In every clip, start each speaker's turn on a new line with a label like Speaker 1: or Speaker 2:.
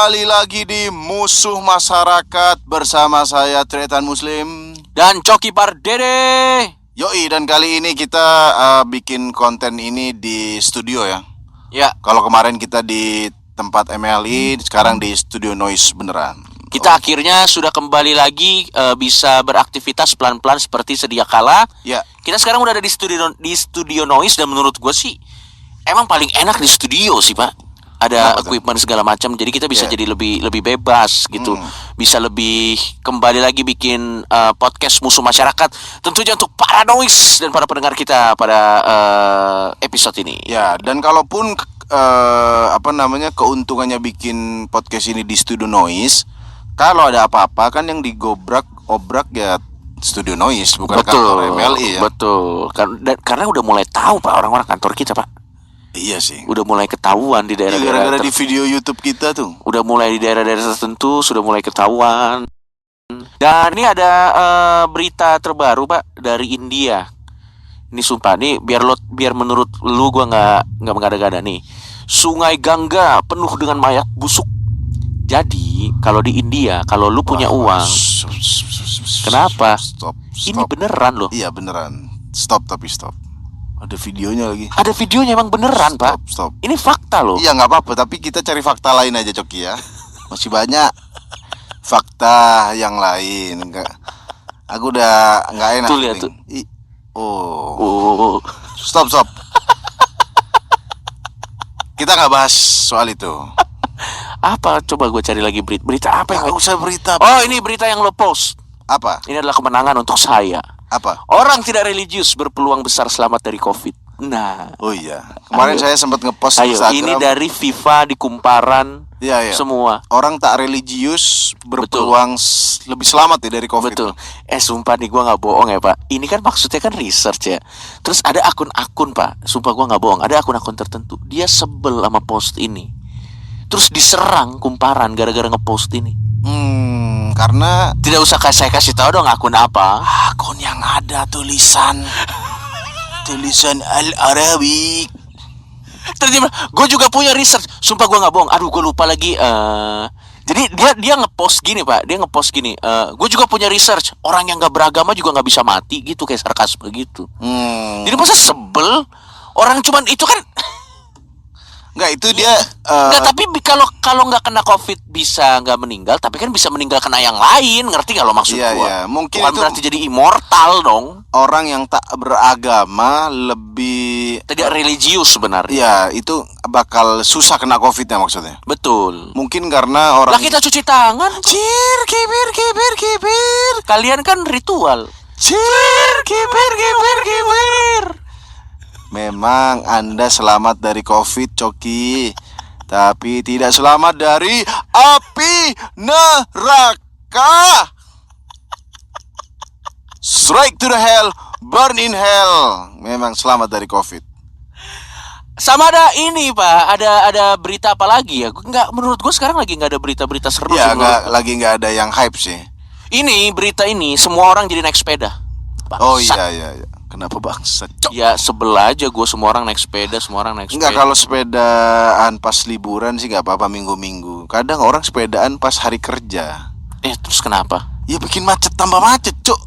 Speaker 1: kembali lagi di Musuh Masyarakat bersama saya Tretan Muslim
Speaker 2: dan Coki Pardede.
Speaker 1: Yoi, dan kali ini kita bikin konten ini di studio ya.
Speaker 2: Ya,
Speaker 1: Kalau kemarin kita di tempat MLI, sekarang di studio Noise beneran.
Speaker 2: kita akhirnya sudah kembali lagi bisa beraktivitas pelan-pelan seperti sedia kala.
Speaker 1: Ya,
Speaker 2: Kita sekarang udah ada di studio Noise dan menurut gue sih emang paling enak di studio sih, Pak. Ada equipment segala macam, jadi kita bisa jadi lebih bebas gitu, bisa lebih kembali lagi bikin podcast Musuh Masyarakat, tentunya untuk para noise dan para pendengar kita pada episode ini.
Speaker 1: ya, dan kalaupun keuntungannya bikin podcast ini di studio Noise, kalau ada apa-apa kan yang obrak ya studio Noise, bukan kantor MLI ya.
Speaker 2: Betul, karena udah mulai tahu Pak orang-orang kantor kita, Pak.
Speaker 1: Iya sih.
Speaker 2: Udah mulai ketahuan di daerah-daerah.
Speaker 1: Gara-gara di video YouTube kita tuh.
Speaker 2: Udah mulai di daerah-daerah tertentu sudah mulai ketahuan. Dan ini ada berita terbaru Pak dari India. Ini sumpah nih biar menurut lu gua nggak mengada-gada nih. Sungai Gangga penuh dengan mayat busuk. Jadi kalau di India kalau lu punya uang, kenapa?
Speaker 1: Stop.
Speaker 2: Ini beneran loh.
Speaker 1: Iya beneran. Stop. Ada videonya lagi.
Speaker 2: Ada videonya emang beneran Pak.
Speaker 1: Stop.
Speaker 2: Ini fakta loh.
Speaker 1: Iya nggak apa-apa, tapi kita cari fakta lain aja Coki ya. Masih banyak fakta yang lain. Aku udah nggak enak.
Speaker 2: Tuh lihat tuh.
Speaker 1: Oh. Stop. Kita nggak bahas soal itu.
Speaker 2: Apa? Coba gue cari lagi berita apa yang
Speaker 1: Nggak usah berita.
Speaker 2: Oh, ini berita yang lo post.
Speaker 1: Apa?
Speaker 2: Ini adalah kemenangan untuk saya.
Speaker 1: Apa?
Speaker 2: Orang tidak religius berpeluang besar selamat dari COVID. Nah,
Speaker 1: Oh iya. Kemarin saya sempat ngepost di
Speaker 2: ayo,
Speaker 1: Instagram.
Speaker 2: ini dari FIFA di Kumparan.
Speaker 1: Iya.
Speaker 2: Semua.
Speaker 1: Orang tak religius berpeluang lebih selamat ya dari COVID.
Speaker 2: Betul. Sumpah nih gue nggak bohong ya Pak. Ini kan maksudnya kan research ya. Terus ada akun-akun Pak. Sumpah gue nggak bohong. Ada akun-akun tertentu. Dia sebel sama post ini. Terus diserang Kumparan gara-gara ngepost ini.
Speaker 1: Karena
Speaker 2: Tidak usah saya kasih tahu dong akun apa.
Speaker 1: akun yang ada tulisan Al-Arabic.
Speaker 2: Terjemah. Gue juga punya research. Sumpah gue nggak bohong. Aduh gue lupa lagi. Jadi dia ngepost gini Pak. Dia ngepost gini. Gue juga punya research. Orang yang nggak beragama juga nggak bisa mati gitu, kayak sarkasme gitu. Jadi masa sebel. Orang cuman itu kan.
Speaker 1: Enggak, itu dia
Speaker 2: Nggak, tapi kalau nggak kena COVID bisa nggak meninggal, tapi kan bisa meninggal kena yang lain, ngerti nggak lo maksud
Speaker 1: Iya,
Speaker 2: gua?
Speaker 1: iya. Mungkin
Speaker 2: bukan
Speaker 1: itu
Speaker 2: berarti jadi immortal dong.
Speaker 1: orang yang tak beragama lebih
Speaker 2: Tidak religius sebenarnya.
Speaker 1: Iya, itu bakal susah kena COVID-nya maksudnya.
Speaker 2: Betul.
Speaker 1: Mungkin karena orang
Speaker 2: Lah kita cuci tangan.
Speaker 1: Cir, kibir.
Speaker 2: Kalian kan ritual.
Speaker 1: Cir, kibir. Memang Anda selamat dari COVID, Coki, tapi tidak selamat dari api neraka. Strike to the hell, burn in hell. Memang selamat dari COVID.
Speaker 2: Sama ada ini Pak, ada berita apa lagi ya? Menurut gue sekarang lagi nggak ada berita-berita seru.
Speaker 1: Ya, nggak ada yang hype sih.
Speaker 2: Ini berita ini semua orang jadi naik sepeda. Bangsat.
Speaker 1: Oh iya. Kenapa bangsat?
Speaker 2: Ya sebel aja gue, semua orang naik sepeda.
Speaker 1: Enggak, kalau sepedaan pas liburan sih nggak apa-apa, minggu-minggu. Kadang orang sepedaan pas hari kerja.
Speaker 2: Terus kenapa?
Speaker 1: Ya bikin tambah macet, Cuk.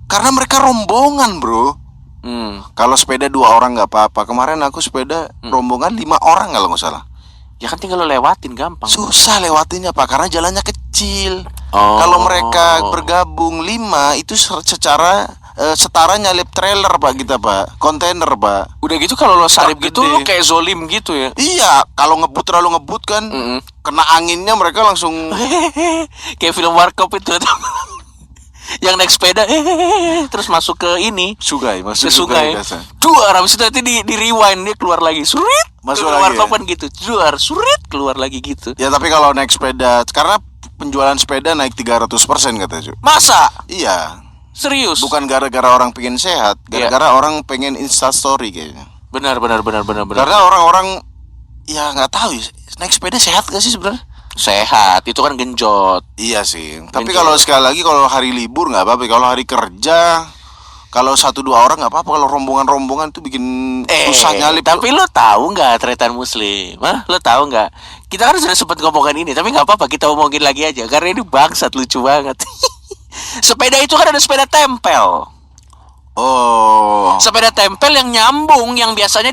Speaker 1: Karena mereka rombongan, bro. Kalau sepeda 2 orang nggak apa-apa. Kemarin aku sepeda rombongan 5 orang kalau nggak salah.
Speaker 2: Ya kan tinggal lo lewatin gampang.
Speaker 1: Susah lewatinnya Pak, karena jalannya kecil.
Speaker 2: Oh.
Speaker 1: Kalau mereka bergabung 5 itu secara setara nyalip trailer Pak, kita Pak, kontainer Pak.
Speaker 2: Udah gitu kalau lo salip
Speaker 1: Truk
Speaker 2: gitu
Speaker 1: gede.
Speaker 2: lo kayak zolim gitu ya.
Speaker 1: Iya, kalau terlalu ngebut kan, kena anginnya mereka langsung.
Speaker 2: Kayak film Warkop itu. Yang naik sepeda terus masuk ke ini
Speaker 1: Masuk
Speaker 2: ke sungai.
Speaker 1: biasa.
Speaker 2: Duar, habis itu nanti di rewind dia keluar lagi. Surit.
Speaker 1: Masuk
Speaker 2: keluar
Speaker 1: lagi,
Speaker 2: Warkop kan gitu. Duar, surit keluar lagi gitu.
Speaker 1: Ya tapi kalau naik sepeda, karena penjualan sepeda naik 300% katanya, Cuk.
Speaker 2: Masa?
Speaker 1: Iya.
Speaker 2: Serius?
Speaker 1: Bukan gara-gara orang pengen sehat, gara-gara orang pengen instastory kayaknya.
Speaker 2: Benar.
Speaker 1: Karena orang-orang ya nggak tahu ya, naik sepeda sehat gak sih sebenarnya?
Speaker 2: Sehat, itu kan genjot.
Speaker 1: Iya sih. Tapi kalau sekali lagi kalau hari libur nggak apa-apa. Kalau hari kerja Kalau 1-2 orang nggak apa-apa, kalau rombongan-rombongan tuh bikin susah nyalip.
Speaker 2: Tapi lo tahu nggak tretan muslim? Hah? Lo tahu nggak? Kita kan sudah sempat ngomongin ini, tapi nggak apa-apa, kita omongin lagi aja karena ini bangsat, lucu banget. Sepeda itu kan ada sepeda tempel.
Speaker 1: Oh.
Speaker 2: Sepeda tempel yang nyambung, yang biasanya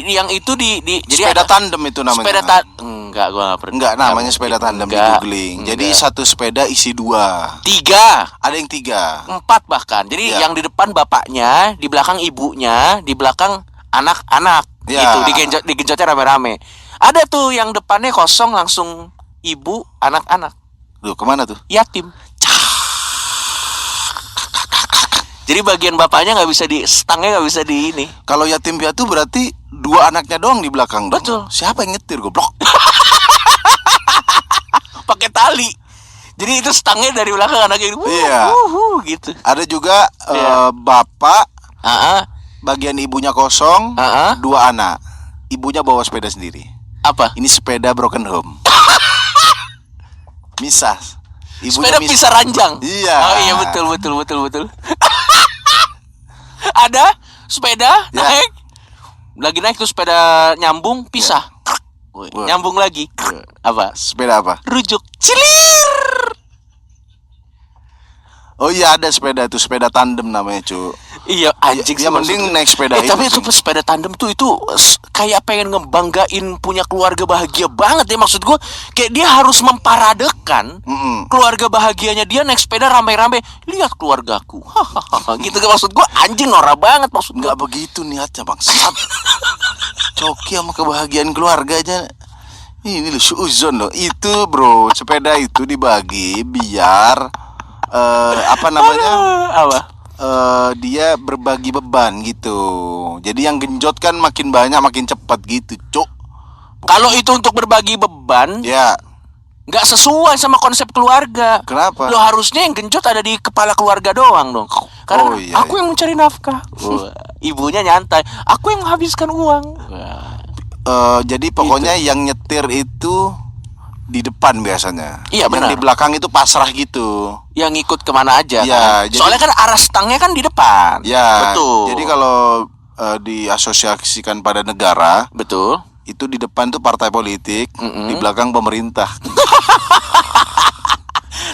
Speaker 2: yang itu jadi
Speaker 1: Sepeda tandem itu namanya.
Speaker 2: Enggak, gua nggak pernah.
Speaker 1: Enggak, namanya sepeda tandem di googling. Jadi satu sepeda isi 2.
Speaker 2: 3.
Speaker 1: Ada yang 3.
Speaker 2: 4 bahkan. Jadi
Speaker 1: Ya.
Speaker 2: yang di depan bapaknya, di belakang ibunya, di belakang anak-anak.
Speaker 1: Ya.
Speaker 2: Gitu, digenjotnya rame-rame. Ada tuh yang depannya kosong, langsung ibu, anak-anak.
Speaker 1: Duh, kemana tuh?
Speaker 2: Yatim. Jadi bagian bapaknya nggak bisa stangnya nggak bisa di ini.
Speaker 1: Kalau yatim piatu berarti 2 anaknya doang di belakang dong.
Speaker 2: Betul.
Speaker 1: Siapa yang nyetir goblok?
Speaker 2: Pakai tali. Jadi itu stangnya dari belakang anaknya ini.
Speaker 1: Iya.
Speaker 2: Gitu.
Speaker 1: Ada juga
Speaker 2: Iya.
Speaker 1: bapak,
Speaker 2: Ah,
Speaker 1: bagian ibunya kosong, 2 anak. Ibunya bawa sepeda sendiri.
Speaker 2: apa?
Speaker 1: Ini sepeda broken home. Misah.
Speaker 2: Sepeda pisah ranjang.
Speaker 1: Iya.
Speaker 2: Oh iya, betul. Ada sepeda
Speaker 1: Ya.
Speaker 2: naik tuh sepeda nyambung pisah. Wih,
Speaker 1: Wah.
Speaker 2: nyambung lagi. Apa?
Speaker 1: Sepeda apa?
Speaker 2: Rujuk. Cilir.
Speaker 1: Oh iya, ada sepeda itu, sepeda tandem namanya, cu.
Speaker 2: Iya, anjing
Speaker 1: Ya
Speaker 2: sih
Speaker 1: mending
Speaker 2: maksudnya.
Speaker 1: naik sepeda itu.
Speaker 2: Tapi itu
Speaker 1: sih.
Speaker 2: sepeda tandem tuh itu kayak pengen ngebanggain punya keluarga bahagia banget ya, maksud gua. Kayak dia harus memparadekan keluarga bahagianya dia naik sepeda rame-rame. Lihat keluargaku. Hahaha. Gitu kan maksud gua, anjing norak banget maksud gua.
Speaker 1: Nggak begitu niatnya, bangsat. Coki sama kebahagiaan keluarganya. Ini loh, suuzon loh. Itu bro, sepeda itu dibagi biar apa namanya?
Speaker 2: Apa?
Speaker 1: Dia berbagi beban gitu. Jadi yang genjot kan makin banyak makin cepat gitu, cuk.
Speaker 2: Kalau itu untuk berbagi beban,
Speaker 1: Ya,
Speaker 2: nggak sesuai sama konsep keluarga.
Speaker 1: kenapa?
Speaker 2: Lo harusnya yang genjot ada di kepala keluarga doang dong. Karena
Speaker 1: Oh, iya,
Speaker 2: aku yang mencari nafkah. Ibunya nyantai. Aku yang menghabiskan uang.
Speaker 1: Jadi pokoknya yang nyetir itu di depan biasanya.
Speaker 2: Iya,
Speaker 1: Yang
Speaker 2: benar.
Speaker 1: di belakang itu pasrah gitu.
Speaker 2: Yang ngikut kemana aja
Speaker 1: Iya,
Speaker 2: kan?
Speaker 1: jadi-
Speaker 2: Soalnya kan arah stangnya kan di depan.
Speaker 1: Ya,
Speaker 2: Betul.
Speaker 1: jadi kalau diasosiasikan pada negara,
Speaker 2: Betul.
Speaker 1: itu di depan tuh partai politik, di belakang pemerintah.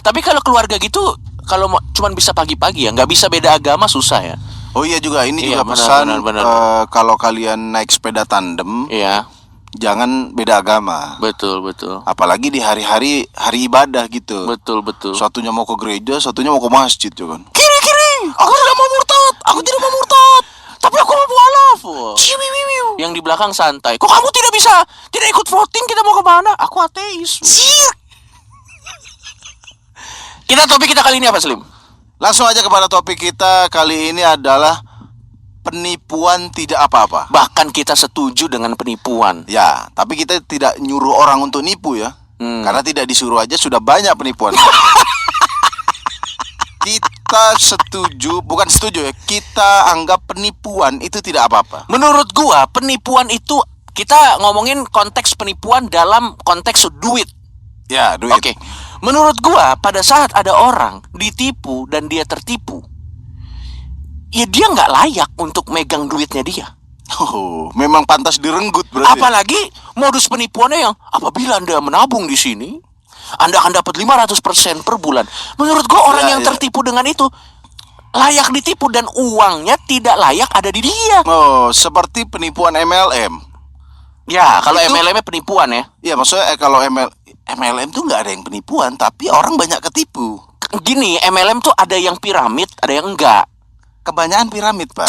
Speaker 2: Tapi kalau keluarga gitu, kalau cuman bisa pagi-pagi ya, nggak bisa beda agama, susah ya.
Speaker 1: Oh iya juga, ini
Speaker 2: Iya,
Speaker 1: juga
Speaker 2: benar,
Speaker 1: pesan
Speaker 2: benar.
Speaker 1: kalau kalian naik sepeda tandem,
Speaker 2: Iya,
Speaker 1: jangan beda agama.
Speaker 2: betul.
Speaker 1: Apalagi di hari-hari ibadah gitu.
Speaker 2: Betul.
Speaker 1: Satunya mau ke gereja, satunya mau ke masjid, ya kan?
Speaker 2: Kiri. Aku tidak mau murtad. Aku tidak mau murtad. Tapi aku mau mualaf. Yang di belakang santai. Kok kamu tidak ikut voting? Kita mau kemana? Aku ateis. Topik kita kali ini apa, Slim?
Speaker 1: Langsung aja kepada topik kita kali ini adalah penipuan tidak apa-apa.
Speaker 2: Bahkan kita setuju dengan penipuan.
Speaker 1: Ya, tapi kita tidak nyuruh orang untuk nipu ya. Karena tidak disuruh aja sudah banyak penipuan. Kita bukan setuju ya. Kita anggap penipuan itu tidak apa-apa.
Speaker 2: Menurut gua, penipuan itu kita ngomongin konteks penipuan dalam konteks duit.
Speaker 1: Ya, duit.
Speaker 2: Oke. Menurut gua, pada saat ada orang ditipu dan dia tertipu, ya dia nggak layak untuk megang duitnya dia.
Speaker 1: Oh, memang pantas direnggut berarti.
Speaker 2: Apalagi modus penipuannya yang apabila Anda menabung di sini, Anda akan dapat 500% per bulan. Menurut gua orang
Speaker 1: Ya,
Speaker 2: yang
Speaker 1: ya.
Speaker 2: tertipu dengan itu layak ditipu dan uangnya tidak layak ada di dia.
Speaker 1: Oh, seperti penipuan MLM.
Speaker 2: Ya, kalau
Speaker 1: Itu-
Speaker 2: MLM-nya penipuan ya.
Speaker 1: Ya, maksudnya kalau MLM tuh nggak ada yang penipuan, tapi orang banyak ketipu.
Speaker 2: Gini, MLM tuh ada yang piramid, ada yang enggak.
Speaker 1: Kebanyakan piramid, Pak.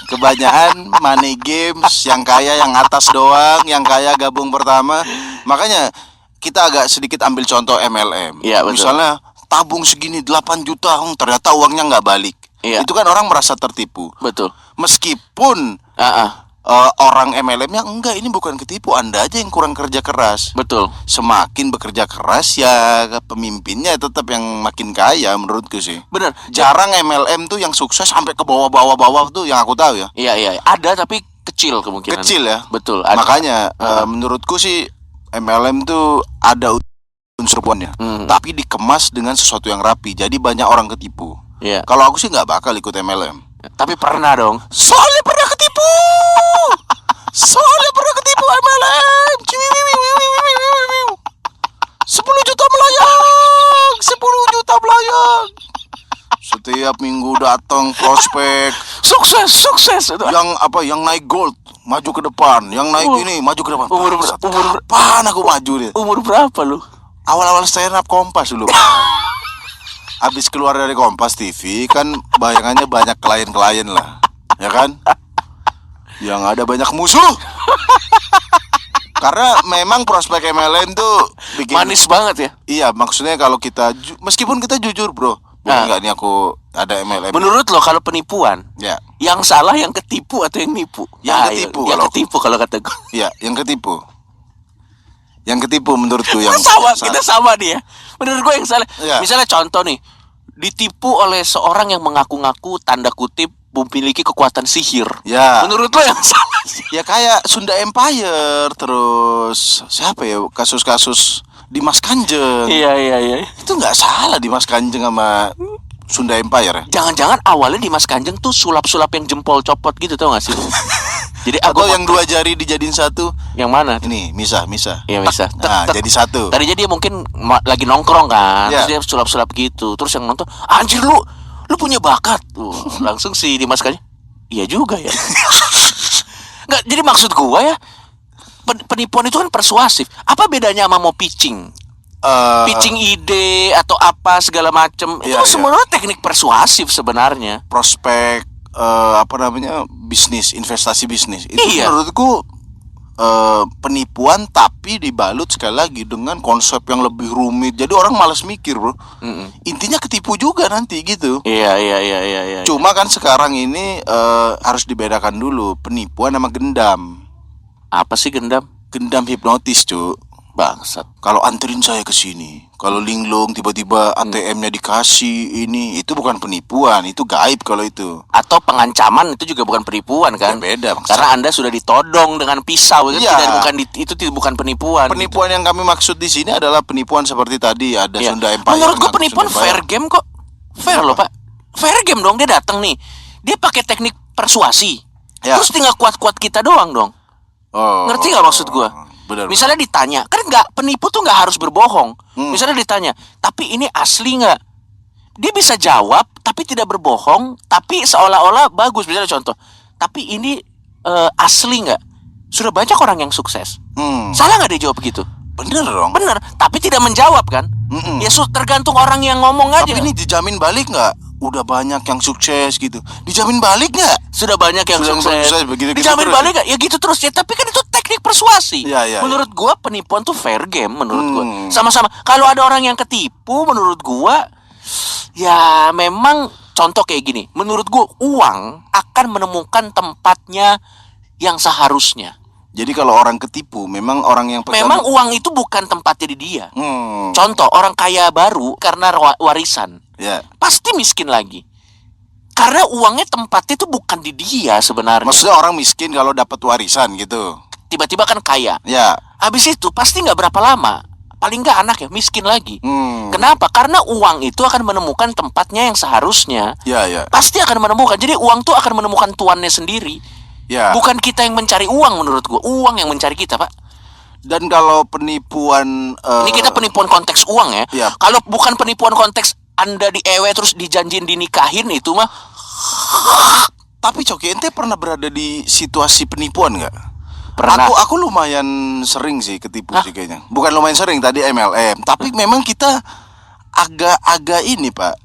Speaker 1: Kebanyakan money games, yang kaya yang atas doang, yang kaya gabung pertama. Makanya kita agak sedikit ambil contoh MLM.
Speaker 2: Iya, betul.
Speaker 1: Misalnya tabung segini 8 juta, ternyata uangnya nggak balik.
Speaker 2: Iya.
Speaker 1: Itu kan orang merasa tertipu.
Speaker 2: Betul.
Speaker 1: Meskipun orang MLM-nya enggak, ini bukan ketipu, Anda aja yang kurang kerja keras.
Speaker 2: Betul.
Speaker 1: Semakin bekerja keras ya pemimpinnya tetap yang makin kaya menurutku sih.
Speaker 2: Bener.
Speaker 1: Jarang MLM tuh yang sukses sampai ke bawah-bawah tuh yang aku tahu ya.
Speaker 2: Iya. Ada tapi kecil kemungkinan.
Speaker 1: Kecil ya.
Speaker 2: Betul. Ada.
Speaker 1: Makanya menurutku sih MLM tuh ada unsur penipuannya, tapi dikemas dengan sesuatu yang rapi. Jadi banyak orang ketipu.
Speaker 2: Iya.
Speaker 1: Kalau aku sih nggak bakal ikut MLM.
Speaker 2: Tapi pernah dong.
Speaker 1: Soalnya pernah ketipu. Soalnya pernah ketipu MLM. 10 juta melayang. 10 juta melayang. Setiap minggu datang prospek.
Speaker 2: Sukses itu.
Speaker 1: Yang naik gold maju ke depan, yang naik ini maju ke depan. Kapan aku maju dia?
Speaker 2: Umur berapa lu?
Speaker 1: Awal-awal stand up Kompas dulu. Habis keluar dari Kompas TV kan bayangannya banyak klien-klien lah, ya kan? Yang ada banyak musuh. Karena memang prospek MLM tuh bikin
Speaker 2: Manis banget ya.
Speaker 1: Iya, maksudnya kalau kita meskipun kita jujur, bro. Boleh nggak nih aku ada MLM?
Speaker 2: Menurut lo kalau penipuan,
Speaker 1: ya.
Speaker 2: Yang salah yang ketipu atau yang nipu?
Speaker 1: Yang ketipu.
Speaker 2: Yang ketipu kalau kata gue.
Speaker 1: Iya, yang ketipu. Yang ketipu menurutku yang
Speaker 2: kita sama nih ya. Menurut gue yang salah.
Speaker 1: Ya.
Speaker 2: Misalnya contoh nih, ditipu oleh seorang yang mengaku-ngaku tanda kutip memiliki kekuatan sihir.
Speaker 1: Ya.
Speaker 2: Menurut lo yang salah sih?
Speaker 1: Ya kayak Sunda Empire, terus siapa ya kasus-kasus Dimas Kanjeng.
Speaker 2: Iya.
Speaker 1: Itu nggak salah Dimas Kanjeng sama Sunda Empire ya.
Speaker 2: Jangan-jangan awalnya Dimas Kanjeng tuh sulap-sulap yang jempol copot gitu, tau gak sih? Jadi
Speaker 1: Atau yang 2 jari dijadiin satu.
Speaker 2: Yang mana?
Speaker 1: Ini misah.
Speaker 2: Iya misah.
Speaker 1: Nah, jadi satu.
Speaker 2: Tadinya dia mungkin lagi nongkrong kan,
Speaker 1: Ya.
Speaker 2: terus dia sulap-sulap gitu. Terus yang nonton, anjir lu punya bakat. Langsung si Dimas Kanjeng, iya juga ya. Nggak, jadi maksud gua ya, penipuan itu kan persuasif. Apa bedanya sama mau pitching? Pitching ide atau apa segala macem. Itu
Speaker 1: Iya,
Speaker 2: sebenarnya teknik persuasif sebenarnya.
Speaker 1: Prospek bisnis, investasi bisnis. Itu
Speaker 2: Iya.
Speaker 1: menurutku penipuan tapi dibalut sekali lagi dengan konsep yang lebih rumit. Jadi orang malas mikir, bro. Intinya ketipu juga nanti gitu.
Speaker 2: Iya.
Speaker 1: Cuma kan sekarang ini harus dibedakan dulu penipuan sama gendam.
Speaker 2: Apa sih gendam?
Speaker 1: Gendam hipnotis, Cuk.
Speaker 2: Bangsat.
Speaker 1: Kalau anterin saya ke sini, kalau linglung tiba-tiba ATM-nya dikasih ini, itu bukan penipuan, itu gaib kalau itu.
Speaker 2: Atau pengancaman itu juga bukan penipuan kan?
Speaker 1: Ya beda, maksud.
Speaker 2: Karena Anda sudah ditodong dengan pisau itu
Speaker 1: Iya.
Speaker 2: itu bukan penipuan.
Speaker 1: Penipuan yang kami maksud di sini adalah penipuan seperti tadi ada
Speaker 2: Iya.
Speaker 1: Sunda Empire.
Speaker 2: Menurut gua
Speaker 1: ngaku
Speaker 2: penipuan
Speaker 1: Sunda
Speaker 2: fair
Speaker 1: Empire.
Speaker 2: game kok. Fair loh, Pak. Fair game dong, dia datang nih. Dia pakai teknik persuasi.
Speaker 1: Ya.
Speaker 2: Terus tinggal kuat-kuat kita doang dong.
Speaker 1: Oh.
Speaker 2: Ngerti nggak maksud gua?
Speaker 1: Benar.
Speaker 2: Misalnya ditanya, kan nggak, penipu tuh nggak harus berbohong. Misalnya ditanya, tapi ini asli nggak? Dia bisa jawab, tapi tidak berbohong, tapi seolah-olah bagus. Misalnya contoh, tapi ini asli nggak? Sudah banyak orang yang sukses. Salah nggak dia jawab begitu?
Speaker 1: Bener dong.
Speaker 2: Bener, tapi tidak menjawab kan? Ya tergantung orang yang ngomong aja.
Speaker 1: Tapi ini dijamin balik nggak? Udah banyak yang sukses gitu. Dijamin balik nggak?
Speaker 2: Sudah banyak yang
Speaker 1: Sudah
Speaker 2: sukses.
Speaker 1: begitu-gitu
Speaker 2: Dijamin
Speaker 1: terus.
Speaker 2: balik nggak? Ya gitu terus ya. Tapi kan itu teknik persuasi.
Speaker 1: Iya.
Speaker 2: Menurut gua penipuan tuh fair game menurut gua. Sama-sama. Kalau ada orang yang ketipu, menurut gua ya memang contoh kayak gini. Menurut gua uang akan menemukan tempatnya yang seharusnya.
Speaker 1: Jadi kalau orang ketipu, memang orang yang pegang.
Speaker 2: Memang uang itu bukan tempatnya di dia.
Speaker 1: Hmm.
Speaker 2: Contoh orang kaya baru karena warisan,
Speaker 1: Ya.
Speaker 2: pasti miskin lagi. Karena uangnya tempatnya itu bukan di dia sebenarnya.
Speaker 1: Maksudnya orang miskin kalau dapat warisan gitu.
Speaker 2: Tiba-tiba kan kaya.
Speaker 1: Ya.
Speaker 2: Habis itu pasti nggak berapa lama, paling nggak anak ya miskin lagi. Kenapa? Karena uang itu akan menemukan tempatnya yang seharusnya.
Speaker 1: Ya.
Speaker 2: Pasti akan menemukan. Jadi uang tuh akan menemukan tuannya sendiri.
Speaker 1: Ya.
Speaker 2: Bukan kita yang mencari uang menurut gua. Uang yang mencari kita, Pak.
Speaker 1: Dan kalau penipuan
Speaker 2: Ini kita penipuan konteks uang ya.
Speaker 1: Iya.
Speaker 2: Kalau bukan penipuan konteks Anda diewe terus dijanjin dinikahin, itu mah
Speaker 1: tapi Coki, ente pernah berada di situasi penipuan nggak?
Speaker 2: pernah.
Speaker 1: Aku lumayan sering sih ketipu sih kayaknya. Bukan lumayan sering tadi MLM, tapi memang kita agak ini, Pak.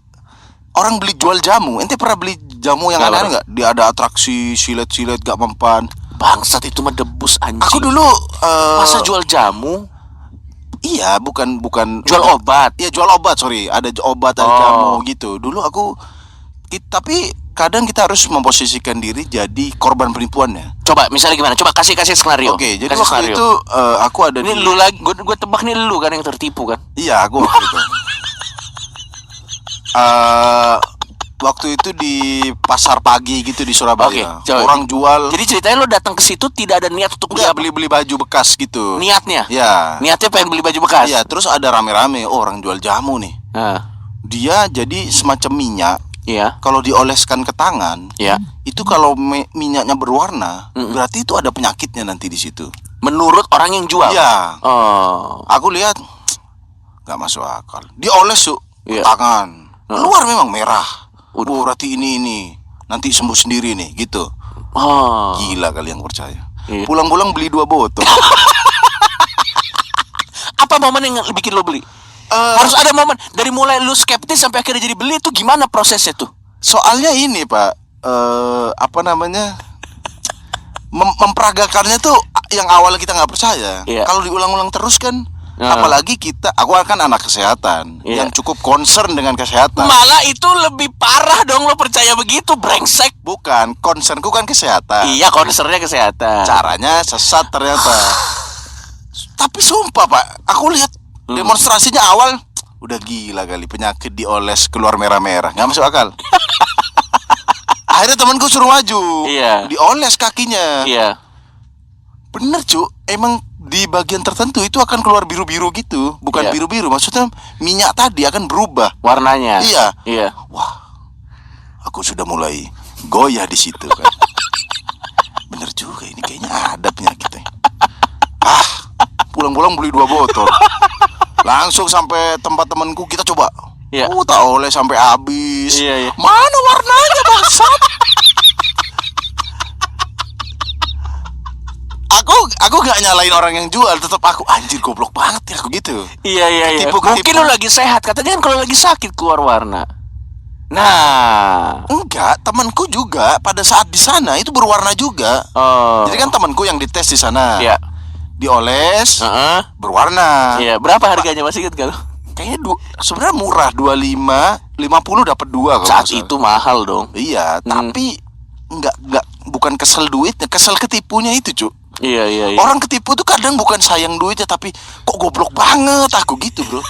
Speaker 1: Orang beli jual jamu. Ente pernah beli jamu yang
Speaker 2: Nggak
Speaker 1: aneh nggak? Dia ada atraksi silet-silet gak mempan.
Speaker 2: Bangsat, itu mah debus anjing.
Speaker 1: Aku dulu
Speaker 2: masa jual jamu?
Speaker 1: iya, bukan
Speaker 2: Jual obat.
Speaker 1: Iya, jual obat, sorry. Ada obat, ada jamu gitu. Dulu aku tapi kadang kita harus memposisikan diri jadi korban penipuannya.
Speaker 2: Coba misalnya gimana? Coba kasih skenario.
Speaker 1: Oke, jadi
Speaker 2: Kasih
Speaker 1: waktu
Speaker 2: skenario.
Speaker 1: itu aku ada
Speaker 2: Ini
Speaker 1: di
Speaker 2: lu lagi, gue tebak nih lu kan yang tertipu kan?
Speaker 1: Iya, aku waktu itu. Waktu itu di pasar pagi gitu di Surabaya.
Speaker 2: Oke, coba.
Speaker 1: Orang jual.
Speaker 2: Jadi ceritanya lu datang ke situ tidak ada niat untuk
Speaker 1: Enggak, beli baju bekas gitu.
Speaker 2: Niatnya?
Speaker 1: Ya.
Speaker 2: Niatnya pengen beli baju bekas?
Speaker 1: Iya, terus ada rame-rame orang jual jamu nih.
Speaker 2: Nah.
Speaker 1: Dia jadi semacam minyak
Speaker 2: Iya.
Speaker 1: kalau dioleskan ke tangan,
Speaker 2: Iya.
Speaker 1: itu kalau minyaknya berwarna, berarti itu ada penyakitnya nanti di situ.
Speaker 2: Menurut orang yang jual.
Speaker 1: Iya.
Speaker 2: Oh.
Speaker 1: Aku lihat nggak masuk akal. Dioles yuk ke
Speaker 2: Iya.
Speaker 1: tangan, keluar memang merah.
Speaker 2: Waduh.
Speaker 1: Oh, berarti ini nanti sembuh sendiri nih, gitu.
Speaker 2: Oh.
Speaker 1: Gila kali yang percaya.
Speaker 2: Iya.
Speaker 1: Pulang-pulang beli 2 botol.
Speaker 2: Apa momen yang bikin lo beli? Harus ada momen dari mulai lu skeptis sampai akhirnya jadi beli itu gimana prosesnya tuh?
Speaker 1: Soalnya ini Pak, apa namanya, memperagakannya tuh yang awal kita nggak percaya.
Speaker 2: Iya.
Speaker 1: Kalau diulang-ulang terus kan, apalagi aku kan anak kesehatan
Speaker 2: Iya.
Speaker 1: yang cukup concern dengan kesehatan.
Speaker 2: Malah itu lebih parah dong lo percaya begitu, brengsek.
Speaker 1: Bukan, concernku kan kesehatan.
Speaker 2: Iya, concernnya kesehatan.
Speaker 1: Caranya sesat ternyata. Tapi sumpah Pak, aku lihat demonstrasinya awal udah gila kali, penyakit dioles keluar merah-merah, nggak masuk akal. Akhirnya temanku suruh maju,
Speaker 2: Iya.
Speaker 1: dioles kakinya.
Speaker 2: Iya.
Speaker 1: Bener Cuk, emang di bagian tertentu itu akan keluar biru-biru gitu. Bukan
Speaker 2: Iya.
Speaker 1: biru-biru, maksudnya minyak tadi akan berubah.
Speaker 2: Warnanya.
Speaker 1: Iya.
Speaker 2: Iya.
Speaker 1: Wah, aku sudah mulai goyah di situ kan. Bener juga, ini kayaknya ada penyakitnya. Pulang-pulang beli 2 botol. Langsung sampai tempat temanku, kita coba.
Speaker 2: Iya.
Speaker 1: Tak oleh sampai habis.
Speaker 2: Iya, iya.
Speaker 1: Mana warnanya bangsat? Aku gak nyalain orang yang jual, tetap aku anjir goblok banget ya aku gitu.
Speaker 2: Iya, iya, iya.
Speaker 1: Ketipu.
Speaker 2: Mungkin lo lagi sehat, katanya kan kalau lagi sakit keluar warna. Nah.
Speaker 1: Enggak, temanku juga pada saat di sana itu berwarna juga.
Speaker 2: Oh.
Speaker 1: Jadi kan temanku yang dites di sana.
Speaker 2: Iya.
Speaker 1: Dioles
Speaker 2: Heeh.
Speaker 1: berwarna.
Speaker 2: Iya, berapa harganya masih ingat kalau?
Speaker 1: Kayaknya sebenarnya murah, 25, 50 dapat 2 kalau
Speaker 2: Saat
Speaker 1: nggak salah.
Speaker 2: itu mahal dong.
Speaker 1: Iya, tapi enggak bukan kesel duitnya, kesel ketipunya itu, Cuk.
Speaker 2: Iya, iya, iya.
Speaker 1: Orang ketipu tuh kadang bukan sayang duitnya, tapi kok goblok banget aku gitu, Bro.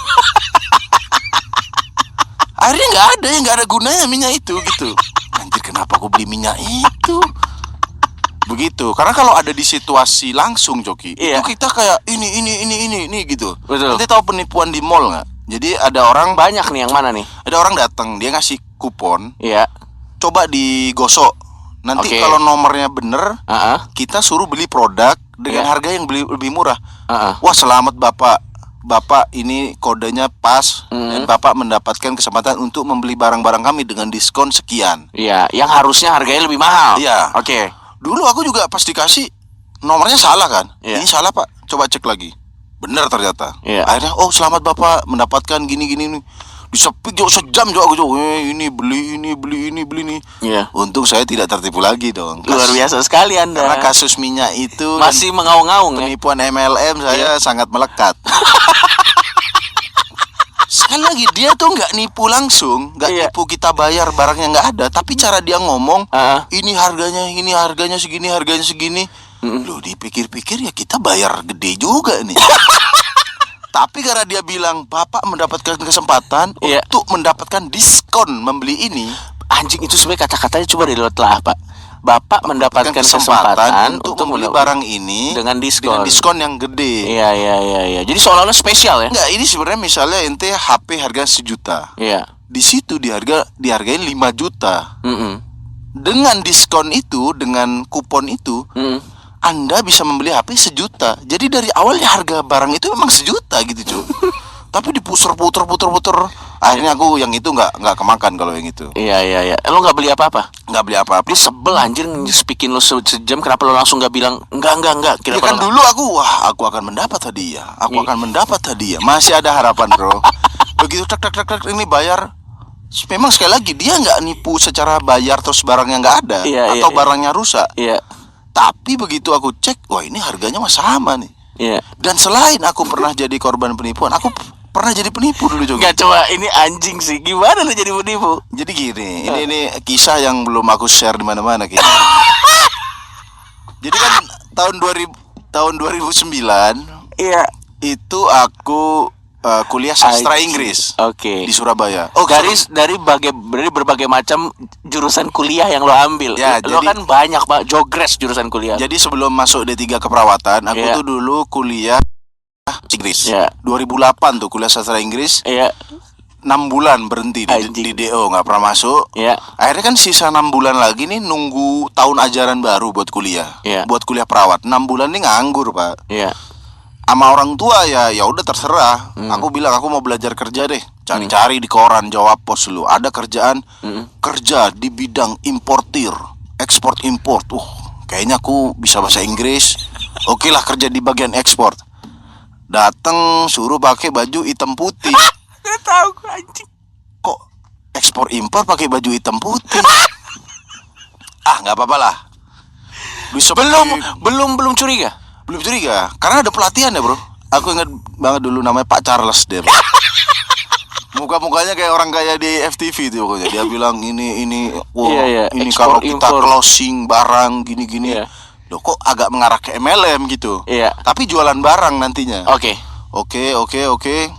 Speaker 1: Akhirnya nggak ada gunanya minyak itu gitu. Anjir, kenapa aku beli minyak itu? Begitu. Karena kalau ada di situasi langsung, Joki,
Speaker 2: Iya.
Speaker 1: itu kita kayak ini gitu.
Speaker 2: Betul.
Speaker 1: Nanti tahu penipuan di mall nggak? Jadi ada orang
Speaker 2: Banyak nih yang mana nih?
Speaker 1: datang, dia ngasih kupon,
Speaker 2: Iya.
Speaker 1: coba digosok. Nanti
Speaker 2: Oke.
Speaker 1: kalau nomornya bener,
Speaker 2: Heeh.
Speaker 1: kita suruh beli produk dengan
Speaker 2: Iya.
Speaker 1: harga yang lebih murah.
Speaker 2: Heeh.
Speaker 1: Wah, selamat Bapak ini kodenya pas dan Bapak mendapatkan kesempatan untuk membeli barang-barang kami dengan diskon sekian.
Speaker 2: Iya, yang harusnya harganya lebih mahal.
Speaker 1: Iya.
Speaker 2: Oke.
Speaker 1: Dulu aku juga pas dikasih nomornya salah kan.
Speaker 2: Iya.
Speaker 1: Ini salah Pak, coba cek lagi. Benar ternyata.
Speaker 2: Iya.
Speaker 1: Akhirnya selamat Bapak mendapatkan gini. Disepik juga sejam juga aku juga, ini beli ini.
Speaker 2: Iya.
Speaker 1: Untung saya tidak tertipu lagi dong.
Speaker 2: Luar biasa sekali Anda.
Speaker 1: Karena kasus minyak itu
Speaker 2: Masih mengaung-ngaung
Speaker 1: dan
Speaker 2: ya.
Speaker 1: penipuan MLM saya sangat melekat. Sekali lagi dia tuh nggak nipu langsung, nggak
Speaker 2: Iya.
Speaker 1: nipu kita bayar barangnya nggak ada, tapi cara dia ngomong,
Speaker 2: Heeh.
Speaker 1: ini harganya segini. Loh, dipikir-pikir ya kita bayar gede juga nih. Tapi karena dia bilang Bapak mendapatkan kesempatan
Speaker 2: Iya.
Speaker 1: untuk mendapatkan diskon membeli ini,
Speaker 2: Anjing, itu sebenarnya kata-katanya coba lah Pak. Bapak mendapatkan kesempatan
Speaker 1: untuk membeli barang ini
Speaker 2: dengan diskon.
Speaker 1: yang gede.
Speaker 2: Iya. Jadi seolah-olah spesial ya.
Speaker 1: Enggak, ini sebenarnya misalnya ente HP harga 1 juta.
Speaker 2: Iya.
Speaker 1: Di situ dihargain 5 juta.
Speaker 2: Mm-mm.
Speaker 1: Dengan diskon itu, dengan kupon itu,
Speaker 2: Mm-mm.
Speaker 1: Anda bisa membeli HP 1 juta. Jadi dari awalnya harga barang itu memang 1 juta gitu, cuy. Tapi diputer-puter. Akhirnya aku yang itu nggak kemakan kalau yang itu.
Speaker 2: Iya. Lo nggak beli apa-apa?
Speaker 1: Nggak beli apa-apa.
Speaker 2: Dia sebel anjir nge-speakin lo sejam. Kenapa lo langsung nggak bilang enggak?
Speaker 1: Ya kan dulu aku akan mendapat hadiah. Masih ada harapan, Bro. Begitu tak ini bayar. Memang sekali lagi dia nggak nipu secara bayar terus barangnya nggak ada atau barangnya rusak.
Speaker 2: Iya.
Speaker 1: Tapi begitu aku cek, wah ini harganya mah sama nih.
Speaker 2: Iya.
Speaker 1: Dan selain aku pernah jadi korban penipuan, aku pernah jadi penipu dulu juga.
Speaker 2: Nggak, coba ini anjing sih. Gimana lo jadi penipu?
Speaker 1: Jadi gini, ini kisah yang belum aku share di mana-mana kayaknya. Jadi kan tahun 2009
Speaker 2: Iya.
Speaker 1: itu aku kuliah sastra Inggris
Speaker 2: Oke.
Speaker 1: di Surabaya.
Speaker 2: Dari berbagai macam jurusan kuliah yang lo ambil.
Speaker 1: Ya,
Speaker 2: Lo kan banyak Pak, jogres jurusan kuliah.
Speaker 1: Jadi sebelum masuk D3 keperawatan, aku
Speaker 2: Iya.
Speaker 1: tuh dulu kuliah Inggris.
Speaker 2: Iya.
Speaker 1: 2008 tuh kuliah sastra Inggris.
Speaker 2: Iya.
Speaker 1: 6 bulan berhenti di
Speaker 2: Anjing.
Speaker 1: DO, nggak pernah masuk.
Speaker 2: Iya.
Speaker 1: Akhirnya kan sisa 6 bulan lagi nih nunggu tahun ajaran baru buat kuliah.
Speaker 2: Iya.
Speaker 1: Buat kuliah perawat. 6 bulan nih nganggur, Pak.
Speaker 2: Iya.
Speaker 1: Sama orang tua ya udah terserah. Aku bilang aku mau belajar kerja deh. Cari-cari di koran, jawab pos lu. Ada kerjaan kerja di bidang importir, ekspor import. Kayaknya aku bisa bahasa Inggris. Oke lah, kerja di bagian ekspor. Datang suruh pakai baju hitam putih.
Speaker 2: Gak tahu gue anjing.
Speaker 1: Kok ekspor impor pakai baju hitam putih? Nggak apa-apa lah. Bisa
Speaker 2: Belum curiga.
Speaker 1: belum curiga karena ada pelatihan ya, bro. Aku ingat banget dulu namanya Pak Charles dia. Muka-mukanya kayak orang kaya di FTV itu pokoknya. Dia bilang ini
Speaker 2: Iya,
Speaker 1: ini
Speaker 2: ekspor,
Speaker 1: kalau kita
Speaker 2: impor.
Speaker 1: closing barang gini-gini.
Speaker 2: Iya.
Speaker 1: Loh, kok agak mengarah ke MLM gitu.
Speaker 2: Iya.
Speaker 1: Tapi jualan barang nantinya.
Speaker 2: Oke.
Speaker 1: Oke.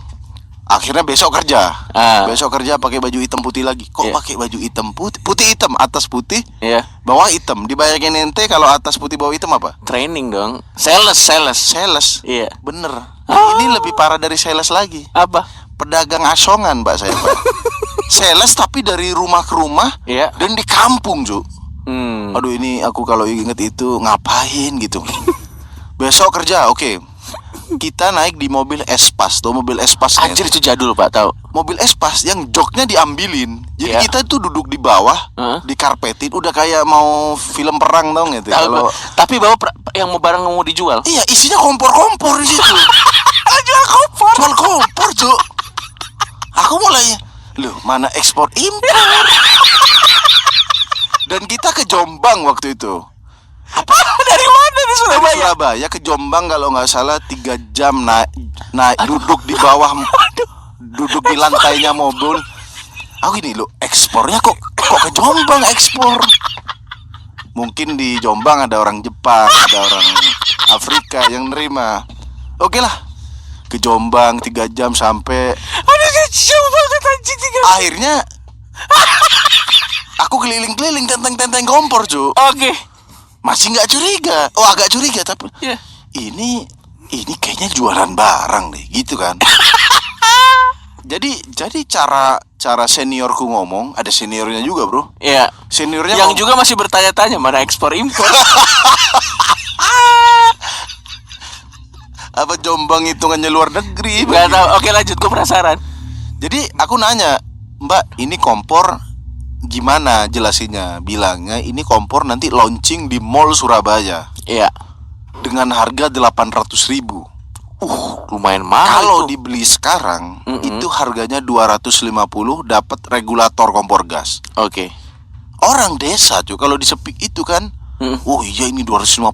Speaker 1: Akhirnya besok kerja. Besok kerja pakai baju hitam putih lagi. Kok
Speaker 2: Iya.
Speaker 1: pakai baju hitam putih? Putih hitam, atas putih,
Speaker 2: Iya.
Speaker 1: bawah hitam. Dibayangin ente kalau atas putih bawah hitam apa?
Speaker 2: Training dong. Sales.
Speaker 1: Sales.
Speaker 2: Iya.
Speaker 1: Bener. Ini lebih parah dari sales lagi.
Speaker 2: Apa?
Speaker 1: Pedagang asongan, Pak, saya, Pak. Sales tapi dari rumah ke rumah.
Speaker 2: Iya.
Speaker 1: Dan di kampung, Ju.
Speaker 2: Hmm.
Speaker 1: Aduh, ini aku kalau inget itu ngapain gitu. Besok kerja, oke. Kita naik di mobil Espas. Tuh mobil Espas.
Speaker 2: Anjir itu jadul Pak, tahu.
Speaker 1: Mobil Espas yang joknya diambilin. Jadi
Speaker 2: Iya.
Speaker 1: kita tuh duduk di bawah, di karpetin, udah kayak mau film perang dong gitu.
Speaker 2: Tahu,
Speaker 1: Kalau
Speaker 2: Pak. Tapi bawa yang mau barang mau dijual.
Speaker 1: iya, isinya kompor-kompor di situ.
Speaker 2: Jual kompor.
Speaker 1: Jual kompor, Cuk. Aku mulai, loh, mana ekspor impor? Dan kita ke Jombang waktu itu.
Speaker 2: Dari mana nih
Speaker 1: Dari
Speaker 2: Surabaya?
Speaker 1: Surabaya ke Jombang kalau nggak salah 3 jam naik duduk di bawah, duduk di lantainya mobil. Aku gini, loh, ekspornya kok ke Jombang ekspor? Mungkin di Jombang ada orang Jepang, ada orang Afrika yang nerima. Oke lah, ke Jombang 3 jam sampai.
Speaker 2: Aduh kecil banget anjing 3.
Speaker 1: Akhirnya aku keliling-keliling tenteng-tenteng kompor, Cu.
Speaker 2: Oke.
Speaker 1: Masih nggak curiga. Agak curiga tapi
Speaker 2: Iya.
Speaker 1: ini kayaknya jualan barang deh, gitu kan. Jadi cara seniorku ngomong, ada seniornya juga, Bro.
Speaker 2: Iya.
Speaker 1: Seniornya
Speaker 2: Yang juga masih bertanya-tanya mana ekspor impor.
Speaker 1: apa Jombang hitungannya luar negeri?
Speaker 2: Gak tahu. Oke lanjut, gue penasaran.
Speaker 1: Jadi aku nanya, Mbak, ini kompor gimana jelasinnya? Bilangnya ini kompor nanti launching di Mall Surabaya
Speaker 2: Iya.
Speaker 1: dengan harga 800.000.
Speaker 2: Lumayan mahal.
Speaker 1: Kalau
Speaker 2: itu.
Speaker 1: dibeli sekarang itu harganya 250, dapat regulator kompor gas.
Speaker 2: Oke.
Speaker 1: Orang desa tuh kalau disepik itu kan, oh iya ini 250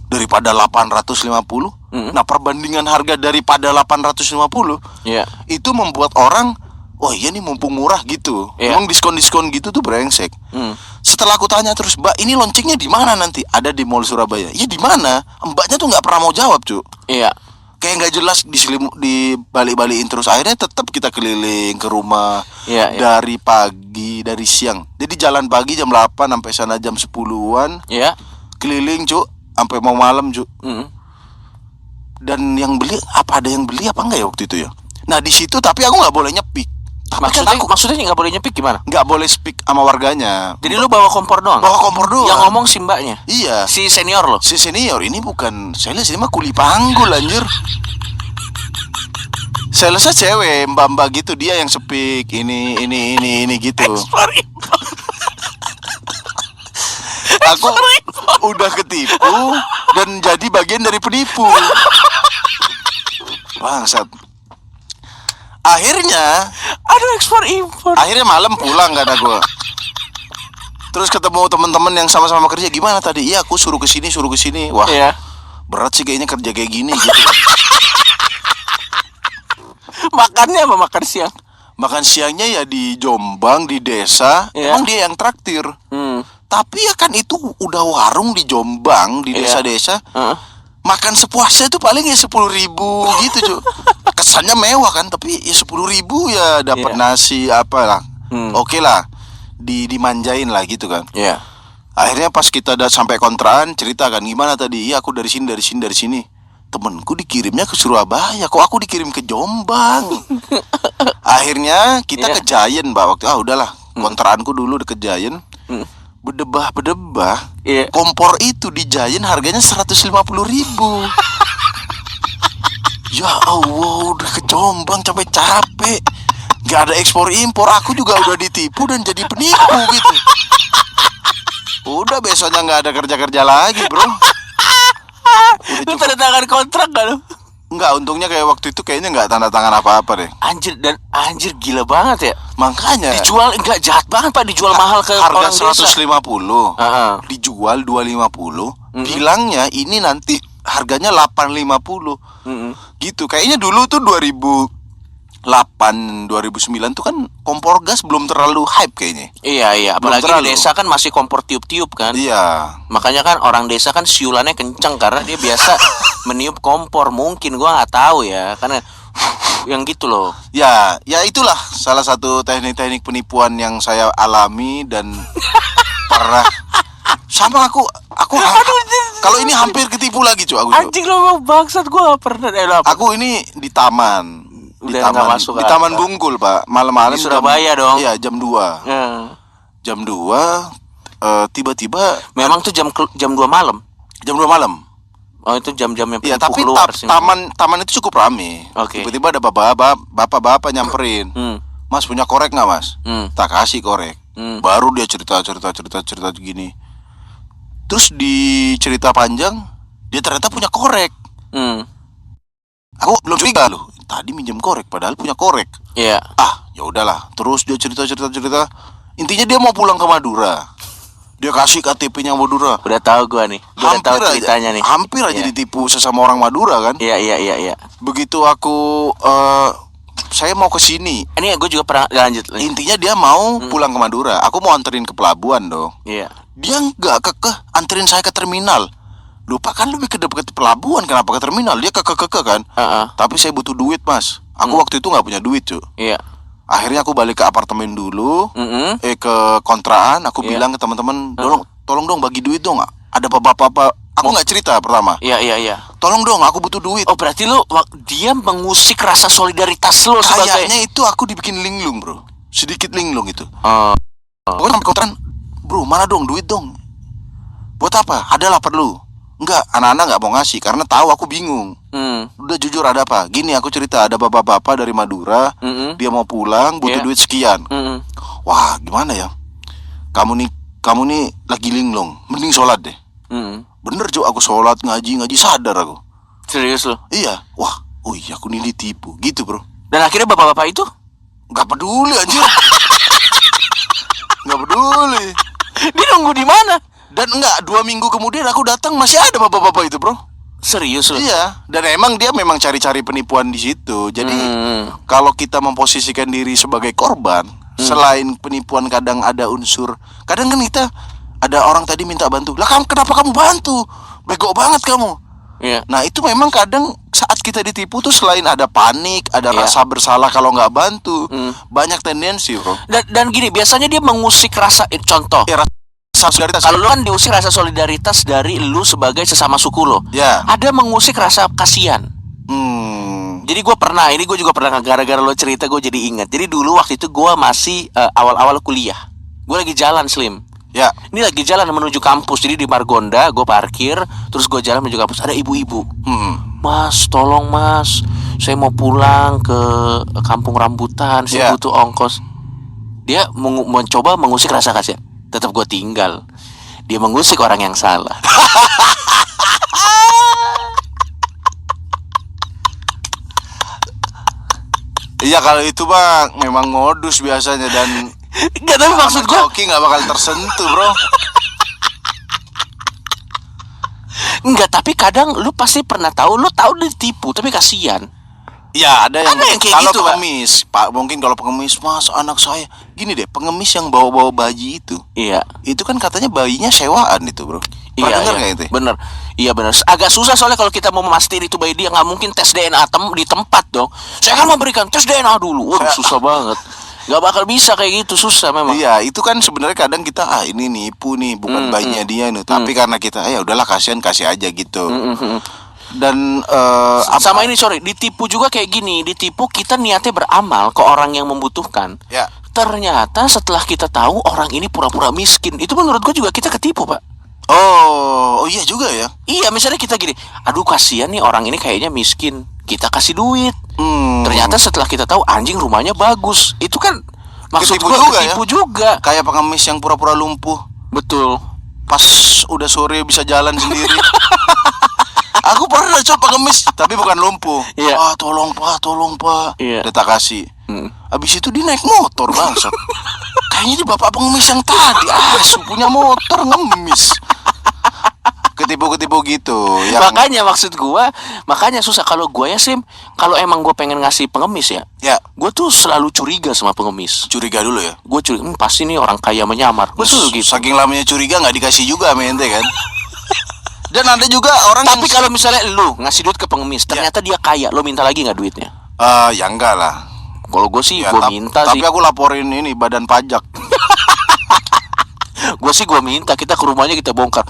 Speaker 1: daripada 850. Nah, perbandingan harga daripada 850
Speaker 2: Iya.
Speaker 1: itu membuat orang, wah iya nih mumpung murah gitu.
Speaker 2: Iya.
Speaker 1: Emang diskon-diskon gitu tuh brengsek. Setelah aku tanya terus, Mbak, ini launchingnya di mana nanti? Ada di Mall Surabaya. Ya di mana? Mbaknya tuh nggak pernah mau jawab, Cu.
Speaker 2: Iya.
Speaker 1: Kayak nggak jelas di balik-balikin terus. Akhirnya tetap kita keliling ke rumah.
Speaker 2: Iya, iya.
Speaker 1: Dari pagi, dari siang. Jadi jalan pagi jam 8 sampai sana jam 10-an.
Speaker 2: Iya.
Speaker 1: Keliling, Cu, sampai mau malam, Cu.
Speaker 2: Mm.
Speaker 1: Dan yang beli, apa ada yang beli apa enggak ya waktu itu ya? Nah di situ tapi aku nggak boleh nyepik. Tapi kan aku
Speaker 2: Maksudnya nggak boleh nyepik gimana?
Speaker 1: nggak boleh speak sama warganya.
Speaker 2: Jadi lu bawa kompor doang?
Speaker 1: Bawa kompor doang.
Speaker 2: Yang ngomong si mbaknya?
Speaker 1: Iya.
Speaker 2: Si senior lo?
Speaker 1: Si senior ini bukan sales, ini mah kuli panggul anjir. Salesnya cewek, mbak-mbak gitu, dia yang speak ini gitu.
Speaker 2: Sorry.
Speaker 1: Aku udah ketipu dan jadi bagian dari penipu. Bangsat. Akhirnya
Speaker 2: ekspor impor.
Speaker 1: Akhirnya malam pulang gak ada gue. Terus ketemu teman-teman yang sama-sama kerja, gimana tadi? Iya, aku suruh ke sini. Wah,
Speaker 2: Iya.
Speaker 1: berat sih kayaknya kerja kayak gini gitu.
Speaker 2: Makannya apa makan siang?
Speaker 1: Makan siangnya ya di Jombang, di desa.
Speaker 2: Iya.
Speaker 1: Emang dia yang traktir. Tapi ya kan itu udah warung di Jombang, di
Speaker 2: Iya.
Speaker 1: desa-desa. Makan sepuasnya itu paling ya 10.000 gitu, Cuk. Kesannya mewah kan, tapi ya 10.000 ya dapat
Speaker 2: Iya.
Speaker 1: nasi apalah. Oke lah, dimanjain lah gitu kan.
Speaker 2: Iya.
Speaker 1: Akhirnya pas kita udah sampai kontrakan, cerita kan, gimana tadi? Iya, aku dari sini. temenku dikirimnya ke Surabaya, kok aku dikirim ke Jombang. Akhirnya kita ke Giant, Mbak, waktu udahlah, kontraanku dulu deket Giant. Bedebah kompor itu di Giant harganya 150.000. Ya Allah, udah ke Jombang capek-capek, gak ada ekspor impor, aku juga udah ditipu dan jadi penipu gitu. Udah besoknya gak ada kerja-kerja lagi, bro.
Speaker 2: Lu tanda tangan kontrak gak lu?
Speaker 1: Enggak, untungnya kayak waktu itu kayaknya nggak tanda tangan apa-apa deh.
Speaker 2: Anjir gila banget ya.
Speaker 1: Makanya
Speaker 2: dijual enggak jahat banget Pak, dijual mahal ke orang
Speaker 1: harga
Speaker 2: desa.
Speaker 1: 150, dijual 250. Bilangnya ini nanti harganya 850. Gitu. Kayaknya dulu tuh 2008, 2009 tuh kan kompor gas belum terlalu hype kayaknya.
Speaker 2: Iya, apalagi di desa kan masih kompor tiup-tiup kan.
Speaker 1: Iya.
Speaker 2: Makanya kan orang desa kan siulannya kenceng karena dia biasa meniup kompor. Mungkin gua nggak tahu ya, karena yang gitu loh.
Speaker 1: Ya itulah salah satu teknik-teknik penipuan yang saya alami dan pernah sama aku kalau ini hampir ketipu lagi, cuy, aku.
Speaker 2: Anjing lo bangsat, gua pernah
Speaker 1: aku ini di taman.
Speaker 2: Masuk
Speaker 1: di Taman Bungkul, Pak. Malam-malam
Speaker 2: di Surabaya dong.
Speaker 1: Iya, jam 2. Jam 2 tiba-tiba
Speaker 2: memang tuh jam 2 malam.
Speaker 1: Jam 2 malam.
Speaker 2: Oh, itu jam-jam yang
Speaker 1: iya, tapi
Speaker 2: keluar
Speaker 1: taman itu cukup rame. Tiba-tiba ada bapak-bapak nyamperin. Mas, punya korek nggak, Mas? Tak kasih korek. Baru dia cerita gini. Terus di cerita panjang dia ternyata punya korek. Aku belum curiga loh. Tadi minjem korek padahal punya korek.
Speaker 2: Iya.
Speaker 1: Ya udahlah. Terus dia cerita. Intinya dia mau pulang ke Madura. Dia kasih KTP-nya Madura.
Speaker 2: Udah tahu gua nih. Udah tahu ceritanya nih.
Speaker 1: Hampir aja ditipu sesama orang Madura kan?
Speaker 2: Iya.
Speaker 1: Begitu aku saya mau ke sini.
Speaker 2: Ini gue juga pernah lanjut.
Speaker 1: Intinya dia mau pulang ke Madura. Aku mau anterin ke pelabuhan dong.
Speaker 2: Iya.
Speaker 1: Dia nggak kekeh anterin saya ke terminal. Lupa kan lebih ke dekat pelabuhan, kenapa ke terminal? Dia kekeh kan. Tapi saya butuh duit, Mas. Aku waktu itu nggak punya duit, cuy.
Speaker 2: Iya.
Speaker 1: Akhirnya aku balik ke apartemen dulu, ke kontrakan. Aku bilang ke teman-teman, tolong dong bagi duit dong. Ada bapak-bapak. Aku nggak cerita pertama.
Speaker 2: Iya.
Speaker 1: Tolong dong, aku butuh duit.
Speaker 2: Oh, berarti dia mengusik rasa solidaritas lo sebagai.
Speaker 1: Kayaknya itu aku dibikin linglung, bro. Sedikit linglung itu. Pokoknya sampai kontrakan, bro, mana dong duit dong? Buat apa? Adalah perlu. Enggak, anak-anak nggak mau ngasih karena tahu aku bingung. Udah jujur, ada apa? Gini, aku cerita, ada bapak-bapak dari Madura, dia mau pulang, butuh duit sekian. Wah, gimana ya? Kamu nih lagi linglung, mending sholat deh. Bener, Jo, aku sholat, ngaji, sadar aku.
Speaker 2: Serius lo?
Speaker 1: Iya. Wah, aku nih ditipu, gitu, bro.
Speaker 2: Dan akhirnya bapak-bapak itu
Speaker 1: nggak peduli anjir. Nggak peduli.
Speaker 2: Dia nunggu di mana?
Speaker 1: Dan 2 minggu kemudian aku datang masih ada bapak-bapak itu, bro.
Speaker 2: Serius loh?
Speaker 1: Iya. Dan dia memang cari-cari penipuan di situ. Jadi kalau kita memposisikan diri sebagai korban, selain penipuan kadang ada unsur. Kadang kan kita ada orang tadi minta bantu. Lah, kenapa kamu bantu? Bego banget kamu.
Speaker 2: Iya.
Speaker 1: Nah, itu memang kadang saat kita ditipu tuh selain ada panik, ada rasa bersalah kalau nggak bantu, banyak tendensi, bro.
Speaker 2: Dan gini, biasanya dia mengusik rasa contoh.
Speaker 1: Solidaritas.
Speaker 2: Kalau lu kan diusir rasa solidaritas dari lu sebagai sesama suku lo.
Speaker 1: Ya.
Speaker 2: Ada mengusik rasa kasihan. Jadi gue juga pernah gara-gara lo cerita gue jadi ingat. Jadi dulu waktu itu gue masih awal-awal kuliah. Gue lagi jalan, Slim.
Speaker 1: Ya.
Speaker 2: Ini lagi jalan menuju kampus. Jadi di Margonda gue parkir, terus gue jalan menuju kampus. Ada ibu-ibu. Mas, tolong mas, saya mau pulang ke kampung rambutan. Saya butuh ongkos. Dia mencoba mengusik rasa kasihan. Tetap gue tinggal. Dia mengusik orang yang salah.
Speaker 1: Iya, kalau itu bang memang modus biasanya. Dan
Speaker 2: nggak, tapi maksud gue
Speaker 1: Coki nggak bakal tersentuh, bro.
Speaker 2: Enggak, tapi kadang lu pasti pernah tahu ditipu tapi kasihan.
Speaker 1: Ya, ada yang
Speaker 2: kayak
Speaker 1: kalau
Speaker 2: gitu,
Speaker 1: pengemis, Pak. Mungkin kalau pengemis, Mas, anak saya. Gini deh, pengemis yang bawa-bawa bayi itu.
Speaker 2: Iya.
Speaker 1: Itu kan katanya bayinya sewaan itu, bro.
Speaker 2: Iya,
Speaker 1: bener nggak itu?
Speaker 2: Bener. Iya bener. Agak susah soalnya kalau kita mau memastikan itu bayi dia, nggak mungkin tes DNA di tempat dong. Saya akan memberikan tes DNA dulu. Waduh, susah banget. Nggak bakal bisa kayak gitu, susah memang.
Speaker 1: Iya, itu kan sebenarnya kadang kita ini nipu nih, bukan bayinya dia nih. Tapi karena kita udahlah, kasih aja gitu. Dan
Speaker 2: Sama ini sorry, ditipu juga kayak gini. Ditipu kita niatnya beramal ke orang yang membutuhkan.
Speaker 1: Ya.
Speaker 2: Ternyata setelah kita tahu orang ini pura-pura miskin, itu menurut gue juga kita ketipu, Pak.
Speaker 1: Oh iya juga ya.
Speaker 2: Iya, misalnya kita gini, aduh kasihan nih orang ini kayaknya miskin, kita kasih duit. Ternyata setelah kita tahu anjing rumahnya bagus, itu kan maksud
Speaker 1: Ketipu
Speaker 2: gue
Speaker 1: juga
Speaker 2: ketipu juga.
Speaker 1: Kayak pengemis yang pura-pura lumpuh,
Speaker 2: Betul.
Speaker 1: pas udah sore bisa jalan sendiri. Aku pernah coba pengemis, tapi bukan lumpuh.
Speaker 2: Iya.
Speaker 1: Tolong pak.
Speaker 2: Iya.
Speaker 1: Dia tak kasih. Abis itu dia naik motor bangsat. Kayaknya dia bapak pengemis yang tadi. Punya motor ngemis. Ketipu-ketipu gitu.
Speaker 2: Makanya maksud gua, makanya susah kalau gua ya Sim, kalau emang gua pengen ngasih pengemis ya, gua tuh selalu curiga sama pengemis.
Speaker 1: Curiga dulu ya.
Speaker 2: Gua curiga, pasti nih orang kaya menyamar. Gua selalu gitu.
Speaker 1: Saking lamanya curiga nggak dikasih juga sama ente kan. Dan ada juga orang.
Speaker 2: Tapi kalau misalnya lu ngasih duit ke pengemis, ternyata dia kaya, lo minta lagi nggak duitnya?
Speaker 1: Ya enggak lah.
Speaker 2: Kalau gue sih,
Speaker 1: Ya,
Speaker 2: gue minta
Speaker 1: tapi
Speaker 2: sih.
Speaker 1: aku laporin ini badan pajak.
Speaker 2: Gue minta, kita ke rumahnya kita bongkar.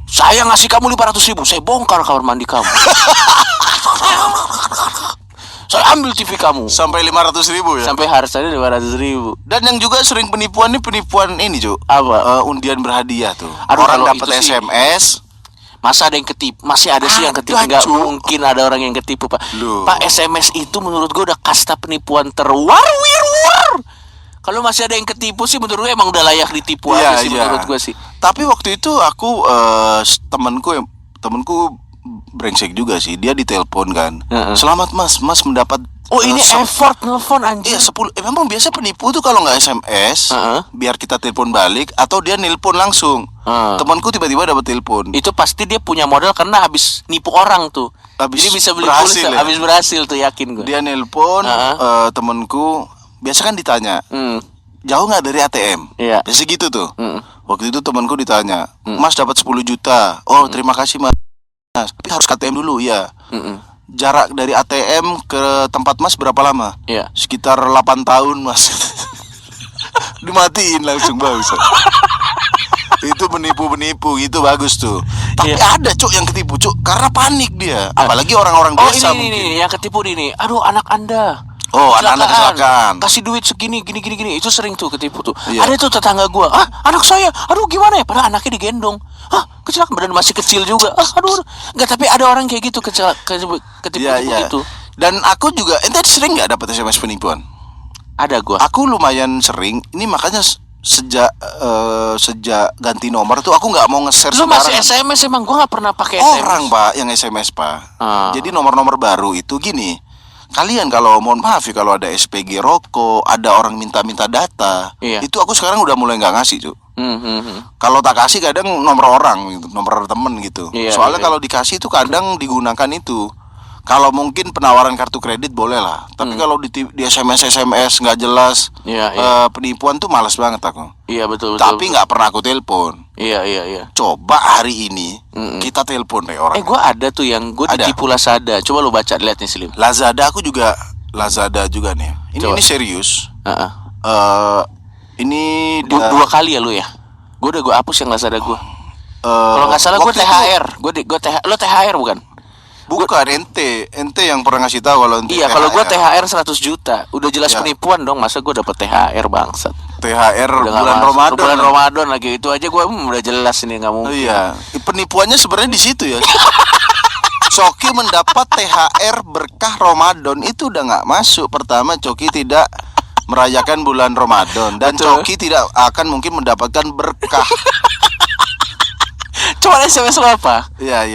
Speaker 2: Saya ngasih kamu 500.000, saya bongkar kamar mandi kamu. Saya ambil TV kamu.
Speaker 1: Sampai 500.000 ya.
Speaker 2: Sampai harganya 500.000.
Speaker 1: Dan yang juga sering penipuan ini Cuk.
Speaker 2: Apa?
Speaker 1: Undian berhadiah tuh.
Speaker 2: Aduh,
Speaker 1: Orang
Speaker 2: kalau
Speaker 1: dapat
Speaker 2: itu sih-
Speaker 1: SMS.
Speaker 2: Masa ada yang ketipu? Masih ada sih yang ketipu.
Speaker 1: Ada,
Speaker 2: Nggak
Speaker 1: Cuk.
Speaker 2: mungkin ada orang yang ketipu, Pak.
Speaker 1: Loh.
Speaker 2: Pak, SMS itu menurut gue udah kasta penipuan terwar-wir-war. Kalau masih ada yang ketipu sih menurut gue emang udah layak ditipu aja sih menurut gue sih.
Speaker 1: Tapi waktu itu aku temenku brengsek juga sih. Dia ditelepon kan. Selamat mas mendapat.
Speaker 2: Oh ini effort nelfon anjir.
Speaker 1: Iya 10. Memang biasa penipu tuh kalau nggak SMS, biar kita telepon balik atau dia nelpon langsung. Temanku tiba-tiba dapat telepon.
Speaker 2: Itu pasti dia punya modal karena habis nipu orang tuh.
Speaker 1: Habis
Speaker 2: Jadi bisa beli
Speaker 1: berhasil
Speaker 2: pulsa,
Speaker 1: ya?
Speaker 2: habis berhasil tuh yakin gue.
Speaker 1: Dia nelpon temanku. Biasa kan ditanya, jauh nggak dari ATM?
Speaker 2: Iya.
Speaker 1: Biasa gitu tuh. Waktu itu temanku ditanya, Mas dapat 10 juta. Oh terima kasih mas. Tapi harus ke ATM dulu ya. Jarak dari ATM ke tempat mas berapa lama?
Speaker 2: Iya.
Speaker 1: Sekitar 8 tahun mas. Dimatiin langsung bangsa. Itu penipu gitu bagus tuh. Tapi ada Cuk yang ketipu Cuk karena panik dia. Apalagi orang-orang biasa mungkin.
Speaker 2: Ini yang ketipu ini. Aduh anak Anda.
Speaker 1: Oh anak-anak kecelakaan.
Speaker 2: Kasih duit segini gini. Itu sering tuh ketipu tuh.
Speaker 1: Iya.
Speaker 2: Ada tuh tetangga gua. Anak saya. Aduh gimana ya? Padahal anaknya digendong. Kecelakaan badan masih kecil juga. Aduh. Enggak, tapi ada orang kayak gitu ketipu gitu.
Speaker 1: Dan aku juga ente sering nggak dapat SMS penipuan?
Speaker 2: Ada gua.
Speaker 1: Aku lumayan sering. Ini makanya sejak ganti nomor tuh aku nggak mau nge-share
Speaker 2: Lu masih
Speaker 1: sembarangan.
Speaker 2: SMS emang gua nggak pernah pakai SMS.
Speaker 1: Orang pak yang SMS pak. Jadi nomor-nomor baru itu gini. Kalian kalau mohon maaf ya kalau ada SPG rokok, ada orang minta-minta data, itu aku sekarang udah mulai nggak ngasih Cuk. Kalau tak kasih kadang nomor orang gitu, nomor temen gitu. Soalnya kalau dikasih itu kadang digunakan itu. Kalau mungkin penawaran kartu kredit boleh lah. Tapi kalau di SMS nggak jelas, penipuan tuh malas banget aku.
Speaker 2: Iya betul.
Speaker 1: Tapi nggak pernah aku telepon.
Speaker 2: Iya.
Speaker 1: Coba hari ini kita telepon deh orang.
Speaker 2: Gue ada tuh yang gue ditipu Lazada. Coba lu baca lihat nih Slim.
Speaker 1: Lazada juga nih. Ini serius. Ini
Speaker 2: dua kali ya lu ya. Gue hapus yang Lazada gue. Kalau nggak salah gue THR. Lo THR bukan?
Speaker 1: Bukan ente yang pernah ngasih tahu kalau ente.
Speaker 2: Iya, kalau gue THR 100 juta. Udah jelas penipuan dong. Masa gue dapet THR bangsat.
Speaker 1: THR bulan Ramadan.
Speaker 2: Bulan Ramadan lagi itu aja gue udah jelas ini nggak mungkin.
Speaker 1: Iya, penipuannya sebenarnya di situ ya. Coki mendapat THR berkah Ramadan itu udah nggak masuk. Pertama Coki tidak merayakan bulan Ramadan dan Coki tidak akan mungkin mendapatkan berkah.
Speaker 2: Cuma SMS lo apa?
Speaker 1: Iya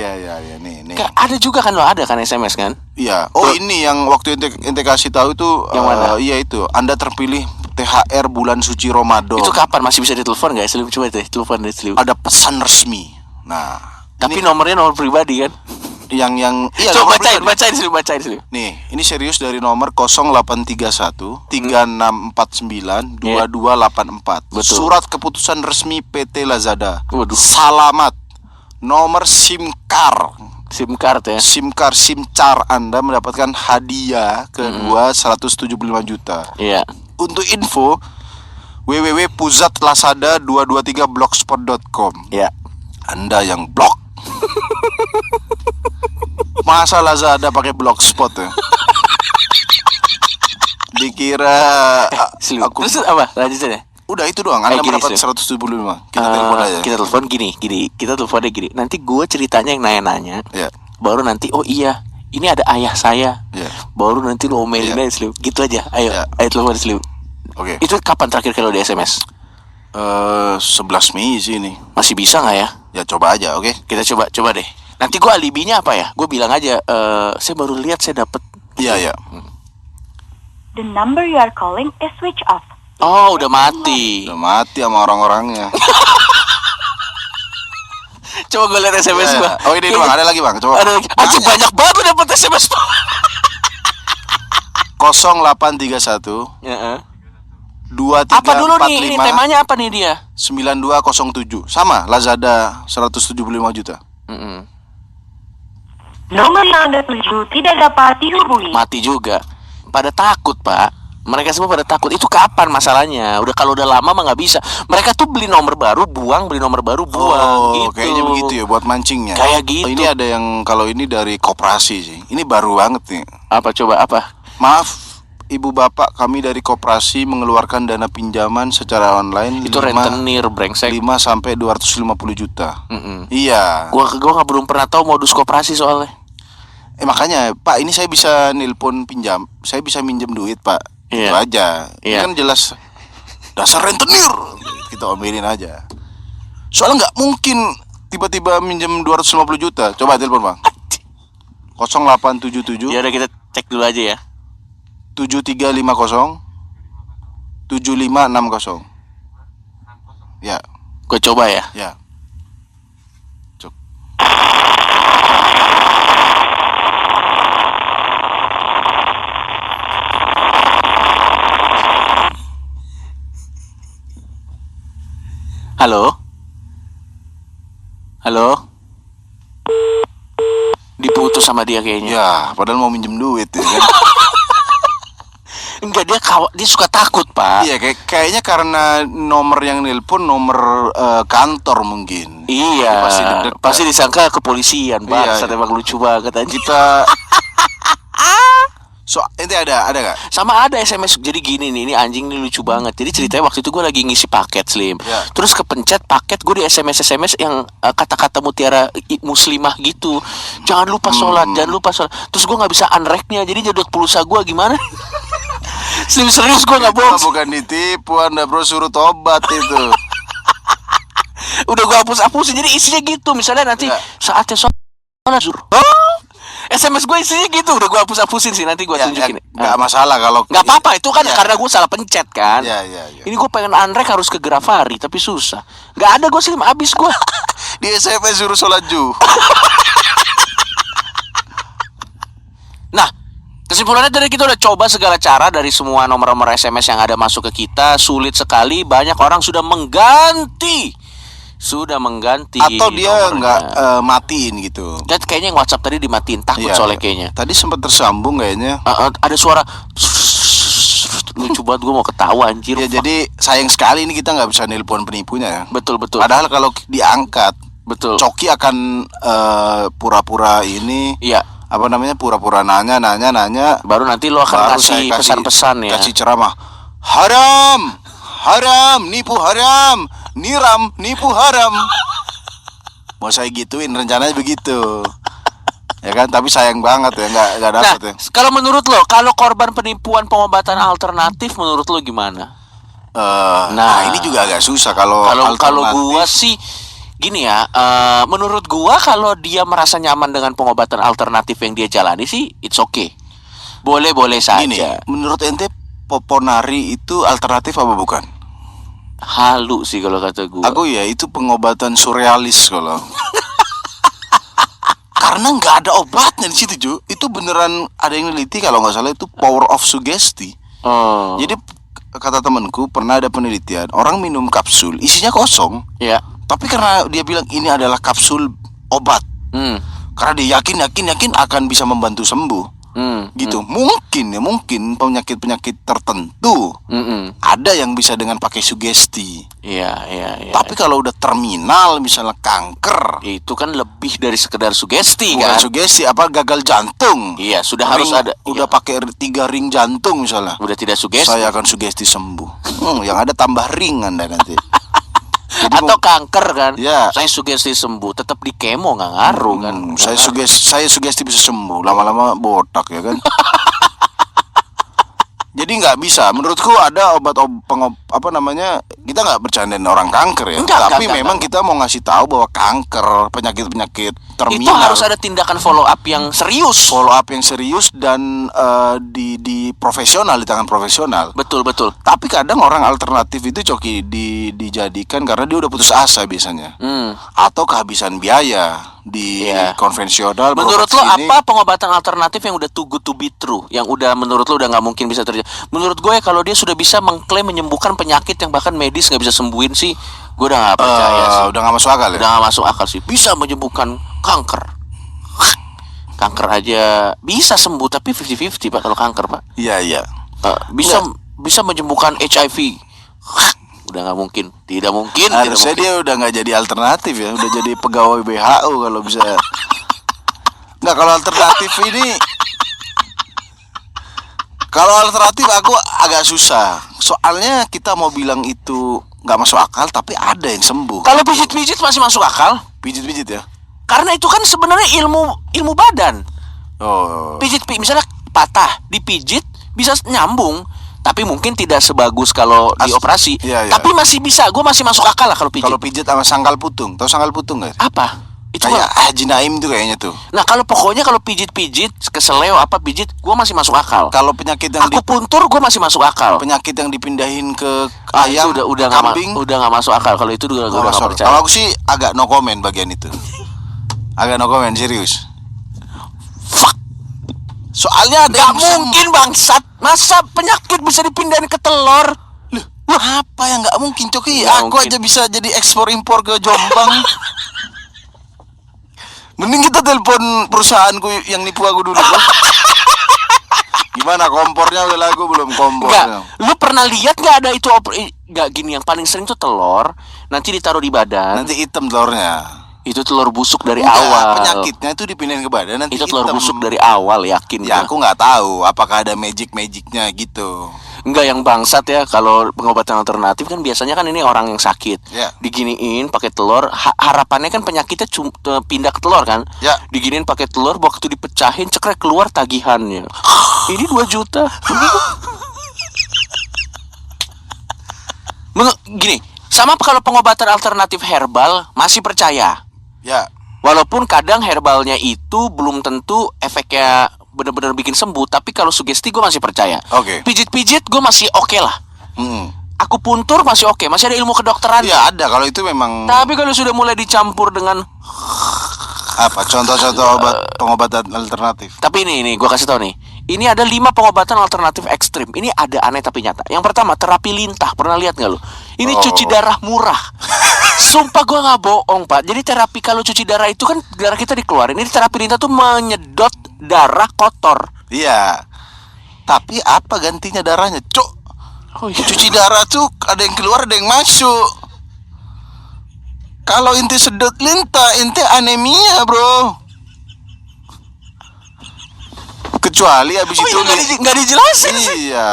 Speaker 1: nih.
Speaker 2: Ada juga kan lo ada kan SMS kan?
Speaker 1: Iya. Ini yang waktu ente kasih tahu itu
Speaker 2: yang mana?
Speaker 1: Iya itu. Anda terpilih THR bulan suci Ramadan.
Speaker 2: Itu kapan? Masih bisa ditelepon nggak? Slim coba deh telepon deh Slim.
Speaker 1: Ada pesan resmi. Nah,
Speaker 2: tapi nomornya nomor pribadi kan?
Speaker 1: Yang iya.
Speaker 2: Coba bacain Slim.
Speaker 1: Nih, ini serius dari nomor 0831 3649 2284.
Speaker 2: Betul.
Speaker 1: Surat keputusan resmi PT Lazada.
Speaker 2: Waduh.
Speaker 1: Salamat. Nomor SIM card ya. SIM car Anda mendapatkan hadiah kedua 175 juta.
Speaker 2: Iya.
Speaker 1: Untuk info www.puzatlazada223blogspot.com.
Speaker 2: Iya.
Speaker 1: Anda yang blok. Masa Lazada pakai blogspot ya? Dikira aku
Speaker 2: Terus apa? Lanjutannya.
Speaker 1: udah itu doang. Anda
Speaker 2: Gini,
Speaker 1: mendapat
Speaker 2: Slim.
Speaker 1: 175. Kita telepon aja.
Speaker 2: Kita telepon gini. Kita teleponnya gini. Nanti gue ceritanya yang nanya-nanya.
Speaker 1: Ya.
Speaker 2: Baru nanti oh iya, ini ada ayah saya.
Speaker 1: Ya.
Speaker 2: Baru nanti lo omelin
Speaker 1: Ya.
Speaker 2: aja Slim. Gitu aja. Ayo,
Speaker 1: Ya.
Speaker 2: ayo telepon Slim.
Speaker 1: Oke.
Speaker 2: Itu kapan terakhir kalau di SMS?
Speaker 1: 11 Mei sih ini.
Speaker 2: Masih bisa nggak ya?
Speaker 1: Ya coba aja, oke.
Speaker 2: Kita coba deh. Nanti gue alibinya apa ya? Gue bilang aja, saya baru lihat saya dapet.
Speaker 1: Iya, iya.
Speaker 3: The number you are calling is switch off.
Speaker 2: Oh, udah mati.
Speaker 1: Udah mati sama orang-orangnya.
Speaker 2: Coba gue lihat SMS
Speaker 1: Ya,
Speaker 2: gue.
Speaker 1: ya. Oh ini Bang, ada lagi Bang. Coba.
Speaker 2: Ada lagi. Anjing banyak banget lu dapet SMS.
Speaker 1: 0831
Speaker 2: Ya,
Speaker 1: 2345
Speaker 2: apa dulu nih? Ini temanya apa nih dia?
Speaker 1: 9207. Sama Lazada 175 juta.
Speaker 3: Nomor yang Anda tuju tidak dapat dihubungi.
Speaker 2: Mati juga. Pada takut, Pak. Mereka semua pada takut. Itu kapan masalahnya? Udah kalau udah lama mah nggak bisa. Mereka tuh beli nomor baru buang, beli nomor baru buang.
Speaker 1: Oh,
Speaker 2: gitu.
Speaker 1: kayaknya begitu ya buat mancingnya.
Speaker 2: Kayak gitu.
Speaker 1: Oh, ini ada yang kalau ini dari koperasi sih. Ini baru banget nih.
Speaker 2: Apa coba apa?
Speaker 1: Maaf, Ibu Bapak, kami dari koperasi mengeluarkan dana pinjaman secara online
Speaker 2: Itu rentenir brengsek.
Speaker 1: 5 sampai 250 juta.
Speaker 2: Mm-mm.
Speaker 1: Iya.
Speaker 2: Gua nggak belum pernah tahu modus koperasi soalnya.
Speaker 1: Makanya, Pak, ini saya bisa nelpon pinjam. Saya bisa minjem duit, Pak.
Speaker 2: Iya.
Speaker 1: Itu aja. Ini
Speaker 2: Iya.
Speaker 1: kan jelas dasar rentenir. Kita omelin aja. Soalnya nggak mungkin tiba-tiba minjem 250 juta. Coba telepon, Bang. 0877
Speaker 2: Ya udah kita cek dulu aja ya.
Speaker 1: 7350 7560. Ya,
Speaker 2: Gue coba ya.
Speaker 1: ya. Cuk.
Speaker 2: Halo? Halo? Diputus sama dia kayaknya.
Speaker 1: Ya, padahal mau minjem duit ya kan.
Speaker 2: Enggak, dia suka takut, Pak.
Speaker 1: Iya, kayaknya karena nomor yang nelpon nomor kantor mungkin.
Speaker 2: Iya,
Speaker 1: Pasti deg-degan.
Speaker 2: pasti disangka kepolisian, Bang.
Speaker 1: Iya, iya.
Speaker 2: Emang lucu banget anjing.
Speaker 1: Kita ente ada gak?
Speaker 2: Sama ada SMS. Jadi gini nih, ini anjing nih lucu banget. Jadi ceritanya waktu itu gue lagi ngisi paket Slim.
Speaker 1: Ya.
Speaker 2: Terus kepencet paket, gue di SMS yang kata-kata mutiara muslimah gitu. Jangan lupa sholat, jangan lupa sholat. Terus gue nggak bisa unrack-nya, jadi jadot pulsa gue gimana? Slim, serius gue nggak bohong.
Speaker 1: Bukan ditipu, Anda bro, suruh tobat itu.
Speaker 2: Udah gue hapus-hapusin. Jadi isinya gitu. Misalnya nanti
Speaker 1: Ya.
Speaker 2: saatnya sholat zuhur. SMS gue isinya gitu. Udah gue hapus-hapusin sih. Nanti gue
Speaker 1: Ya,
Speaker 2: tunjukin.
Speaker 1: nggak masalah kalau
Speaker 2: Nggak apa-apa. Itu kan
Speaker 1: Ya.
Speaker 2: karena gue salah pencet kan.
Speaker 1: Ya, ya, ya.
Speaker 2: Ini gue pengen unrack harus ke Grafari, tapi susah. Nggak ada gue sih, abis gue.
Speaker 1: Di SMS suruh sholat zuhur.
Speaker 2: Nah, kesimpulannya dari kita udah coba segala cara dari semua nomor-nomor SMS yang ada masuk ke kita. Sulit sekali. Banyak orang sudah mengganti
Speaker 1: Atau dia
Speaker 2: nomornya.
Speaker 1: nggak matiin gitu.
Speaker 2: Dan kayaknya yang WhatsApp tadi dimatiin. Takut
Speaker 1: Iya,
Speaker 2: soalnya
Speaker 1: iya.
Speaker 2: kayaknya.
Speaker 1: Tadi sempat tersambung kayaknya.
Speaker 2: Ada suara lucu banget, gue mau ketawa anjir.
Speaker 1: Ya jadi sayang sekali ini kita nggak bisa nelpon penipunya ya.
Speaker 2: Betul.
Speaker 1: Padahal kalau diangkat,
Speaker 2: Betul.
Speaker 1: Coki akan pura-pura ini
Speaker 2: Iya.
Speaker 1: apa namanya pura-pura nanya.
Speaker 2: Baru nanti lo akan
Speaker 1: Baru saya
Speaker 2: kasih pesan-pesan ya.
Speaker 1: Kasih ceramah. Haram, nipu haram, nipu haram. Mau saya gituin rencananya begitu. Ya kan, tapi sayang banget ya nggak
Speaker 2: Nah,
Speaker 1: dapet ya.
Speaker 2: kalau menurut lo, kalau korban penipuan pengobatan alternatif, menurut lo gimana?
Speaker 1: Nah, ini juga agak susah kalau
Speaker 2: Kalau
Speaker 1: alternatif.
Speaker 2: gua sih gini ya, menurut gua kalau dia merasa nyaman dengan pengobatan alternatif yang dia jalani sih, it's okay. Boleh-boleh
Speaker 1: Gini,
Speaker 2: saja.
Speaker 1: menurut ente Poponari itu alternatif apa bukan?
Speaker 2: Halu sih kalau kata gua.
Speaker 1: Aku ya itu pengobatan surrealis kalau. Karena nggak ada obatnya di situ, Ju. Itu beneran ada yang neliti kalau nggak salah itu power of suggestion.
Speaker 2: Oh.
Speaker 1: Jadi kata temanku pernah ada penelitian orang minum kapsul isinya kosong,
Speaker 2: Ya.
Speaker 1: tapi karena dia bilang ini adalah kapsul obat,
Speaker 2: Hmm.
Speaker 1: karena dia yakin akan bisa membantu sembuh. gitu. Mungkin penyakit-penyakit tertentu ada yang bisa dengan pakai sugesti.
Speaker 2: Iya.
Speaker 1: Tapi kalau udah terminal, misalnya kanker,
Speaker 2: Itu kan lebih dari sekedar sugesti
Speaker 1: bukan
Speaker 2: kan.
Speaker 1: sugesti, apa gagal jantung.
Speaker 2: Iya, sudah harus ada.
Speaker 1: Udah
Speaker 2: Iya.
Speaker 1: pakai 3 ring jantung misalnya.
Speaker 2: Udah tidak sugesti.
Speaker 1: Saya akan sugesti sembuh. Yang ada tambah ring Anda nanti. Jadi
Speaker 2: Atau kanker kan.
Speaker 1: Ya.
Speaker 2: Saya sugesti sembuh, tetap di kemo nggak ngaruh kan.
Speaker 1: saya sugesti bisa sembuh, lama-lama botak ya kan. Jadi nggak bisa. Menurutku ada kita nggak bercandain orang kanker ya. Tapi memang kita mau ngasih tahu bahwa kanker, penyakit-penyakit terminal
Speaker 2: Itu harus ada tindakan follow up yang serius.
Speaker 1: follow up yang serius dan di profesional, di tangan profesional.
Speaker 2: Betul.
Speaker 1: Tapi kadang orang alternatif itu Coki dijadikan karena dia udah putus asa biasanya. Atau kehabisan biaya di
Speaker 2: Iya.
Speaker 1: konvensional.
Speaker 2: Menurut lo
Speaker 1: berobat sini.
Speaker 2: apa pengobatan alternatif yang udah too good to be true, yang udah menurut lo udah nggak mungkin bisa terjadi? Menurut gue ya, kalau dia sudah bisa mengklaim menyembuhkan penyakit yang bahkan medis nggak bisa sembuhin sih, gue udah nggak percaya sih.
Speaker 1: Udah nggak masuk akal ya.
Speaker 2: Udah nggak masuk akal sih. Bisa menyembuhkan kanker. Kanker aja bisa sembuh, tapi 50-50 Pak kalau kanker Pak.
Speaker 1: Iya.
Speaker 2: Bisa menyembuhkan HIV. Udah nggak mungkin. Tidak mungkin.
Speaker 1: Harusnya dia udah nggak jadi alternatif ya, udah jadi pegawai WHO kalau bisa. Nggak, kalau alternatif ini, kalau alternatif aku agak susah. Soalnya kita mau bilang itu nggak masuk akal, tapi ada yang sembuh.
Speaker 2: Kalau pijit-pijit masih masuk akal.
Speaker 1: Pijit-pijit ya.
Speaker 2: Karena itu kan sebenarnya ilmu badan.
Speaker 1: Oh.
Speaker 2: Misalnya patah, dipijit bisa nyambung, tapi mungkin tidak sebagus kalau dioperasi.
Speaker 1: Iya.
Speaker 2: Tapi masih bisa, gue masih masuk akal lah kalau pijit.
Speaker 1: Kalau pijit sama sangkal putung, tahu sangkal putung nggak?
Speaker 2: Apa? Itu
Speaker 1: Kayak
Speaker 2: mah-
Speaker 1: Haji Naim tuh kayaknya tuh.
Speaker 2: Nah kalau pokoknya kalau pijit-pijit, keseleo apa pijit, gue masih masuk akal.
Speaker 1: Kalau penyakit yang
Speaker 2: Aku puntur, gue masih masuk akal.
Speaker 1: penyakit yang dipindahin ke
Speaker 2: Itu
Speaker 1: ayam,
Speaker 2: udah
Speaker 1: kambing,
Speaker 2: nggak masuk akal. Kalau itu gue
Speaker 1: nggak
Speaker 2: udah nggak
Speaker 1: masuk.
Speaker 2: percaya.
Speaker 1: Kalau aku sih agak no comment bagian itu. Agak no comment, serius.
Speaker 2: Fuck.
Speaker 1: Soalnya ada
Speaker 2: Gak
Speaker 1: yang sembuh.
Speaker 2: mungkin bangsat. Masa penyakit bisa dipindahin ke telur?
Speaker 1: Apa yang nggak mungkin Coki?
Speaker 2: Nggak
Speaker 1: Aku
Speaker 2: mungkin.
Speaker 1: aja bisa jadi ekspor impor ke Jombang. Mending kita telepon perusahaanku yang nipu aku dulu. Gimana kompornya udah lagu belum kompor?
Speaker 2: Enggak, lu pernah lihat nggak ada itu nggak gini, yang paling sering tuh telur nanti ditaruh di badan.
Speaker 1: Nanti hitam telurnya.
Speaker 2: Itu telur busuk dari
Speaker 1: Enggak,
Speaker 2: awal.
Speaker 1: penyakitnya itu dipindahin ke badan nanti
Speaker 2: Itu telur
Speaker 1: hitam.
Speaker 2: busuk dari awal, yakin
Speaker 1: Ya
Speaker 2: gua.
Speaker 1: aku nggak tahu apakah ada magicnya gitu.
Speaker 2: Enggak, yang bangsat ya kalau pengobatan alternatif kan biasanya kan ini orang yang sakit.
Speaker 1: Ya.
Speaker 2: Diginiin pakai telur, harapannya kan penyakitnya pindah ke telur kan.
Speaker 1: Ya.
Speaker 2: Diginiin pakai telur, waktu dipecahin cekrek keluar tagihannya. Ini 2 juta. Gini, sama kalau pengobatan alternatif herbal masih percaya.
Speaker 1: Ya.
Speaker 2: Walaupun kadang herbalnya itu belum tentu efeknya benar-benar bikin sembuh, tapi kalau sugesti gue masih percaya.
Speaker 1: Oke.
Speaker 2: Pijit-pijit gue masih oke lah. Aku puntur masih oke, masih ada ilmu kedokteran.
Speaker 1: Ya ada kalau itu memang.
Speaker 2: Tapi kalau sudah mulai dicampur dengan
Speaker 1: Apa contoh-contoh pengobatan alternatif?
Speaker 2: Tapi ini gue kasih tau nih. Ini ada 5 pengobatan alternatif ekstrim. Ini ada aneh tapi nyata. Yang pertama, terapi lintah. Pernah lihat nggak lo? Ini cuci darah murah. Sumpah gue nggak bohong Pak. Jadi terapi kalau cuci darah itu kan darah kita dikeluarin. Ini terapi lintah tuh menyedot darah kotor.
Speaker 1: Iya. Tapi apa gantinya darahnya, Cok?
Speaker 2: Oh iya.
Speaker 1: Cuci darah tuh ada yang keluar, ada yang masuk. Kalau inti sedot lintah, inti anemia, bro. Kecuali habis
Speaker 2: Oh
Speaker 1: itu
Speaker 2: iya, nggak dijelasin.
Speaker 1: Iya.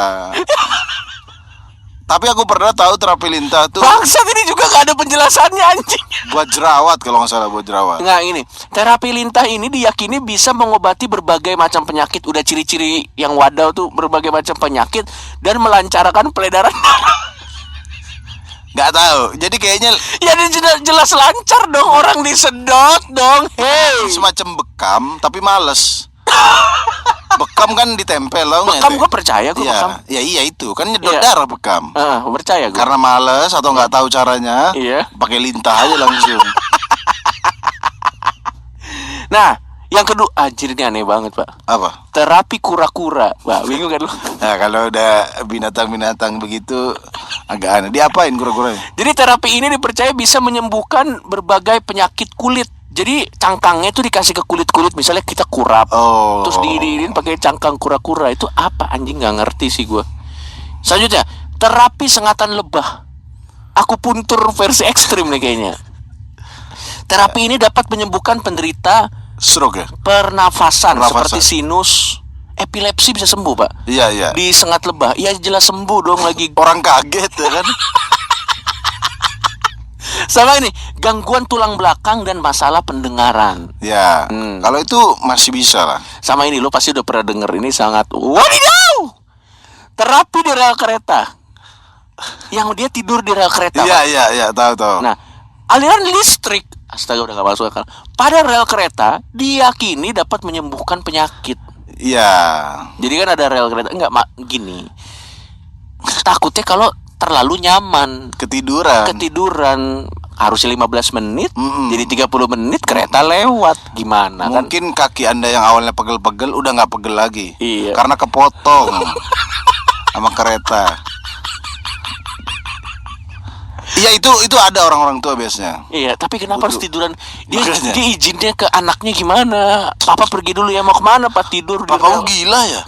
Speaker 1: Tapi aku pernah tahu terapi lintah tuh
Speaker 2: Bangsat, ini juga gak ada penjelasannya anjing.
Speaker 1: buat jerawat kalau nggak salah, buat jerawat.
Speaker 2: Nggak, ini terapi lintah ini diyakini bisa mengobati berbagai macam penyakit. Udah ciri-ciri yang wadaw tuh berbagai macam penyakit dan melancarkan peredaran darah.
Speaker 1: Nggak tahu. Jadi kayaknya
Speaker 2: Ya jelas lancar dong, orang disedot dong. Hey,
Speaker 1: semacam bekam tapi males. Bekam kan ditempel loh.
Speaker 2: bekam gue percaya gue bekam.
Speaker 1: Iya, iya itu kan nyedot
Speaker 2: Iya.
Speaker 1: darah bekam.
Speaker 2: Percaya gue.
Speaker 1: Karena males atau nggak tahu caranya,
Speaker 2: Iya.
Speaker 1: pakai lintah aja langsung.
Speaker 2: Nah, yang kedua, anjir ini aneh banget Pak.
Speaker 1: Apa?
Speaker 2: Terapi kura-kura. Wah, bingung kan lu?
Speaker 1: Nah kalau udah binatang-binatang begitu agak aneh. Diapain kura-kuranya?
Speaker 2: Jadi terapi ini dipercaya bisa menyembuhkan berbagai penyakit kulit. Jadi cangkangnya itu dikasih ke kulit-kulit, misalnya kita kurap,
Speaker 1: Oh.
Speaker 2: terus diiriin pakai cangkang kura-kura. Itu apa anjing, nggak ngerti sih gue. Selanjutnya, terapi sengatan lebah. Akupuntur versi ekstrim nih kayaknya. Terapi ini dapat menyembuhkan penderita
Speaker 1: Stroke ya?
Speaker 2: pernafasan
Speaker 1: Pernafasan.
Speaker 2: seperti sinus, epilepsi bisa sembuh, Pak.
Speaker 1: Iya, iya.
Speaker 2: Disengat lebah, ya jelas sembuh dong lagi.
Speaker 1: Orang kaget ya kan?
Speaker 2: Sama ini, gangguan tulang belakang dan masalah pendengaran.
Speaker 1: Ya,
Speaker 2: Hmm.
Speaker 1: kalau itu masih bisa lah.
Speaker 2: Sama ini, lo pasti udah pernah denger ini sangat wadidaw. Terapi di rel kereta. Yang dia tidur di rel kereta.
Speaker 1: Iya,
Speaker 2: Pak.
Speaker 1: iya, tahu.
Speaker 2: Nah, aliran listrik, astaga udah gak masuk akal, pada rel kereta diyakini dapat menyembuhkan penyakit.
Speaker 1: Iya.
Speaker 2: Jadi kan ada rel kereta, gini. Takutnya kalau terlalu nyaman, ketiduran harusnya 15 menit,
Speaker 1: Mm-mm.
Speaker 2: jadi 30 menit kereta lewat. Gimana kan?
Speaker 1: Mungkin kaki Anda yang awalnya pegel-pegel udah nggak pegel lagi.
Speaker 2: Iya.
Speaker 1: Karena kepotong sama kereta. Iya, itu ada orang-orang tua biasanya.
Speaker 2: Iya, tapi kenapa harus
Speaker 1: Butuh.
Speaker 2: tiduran? Dia,
Speaker 1: Makanya.
Speaker 2: dia izinnya ke anaknya gimana? Papa pergi dulu ya, mau kemana? Pak tidur di
Speaker 1: Papamu
Speaker 2: rel.
Speaker 1: gila ya?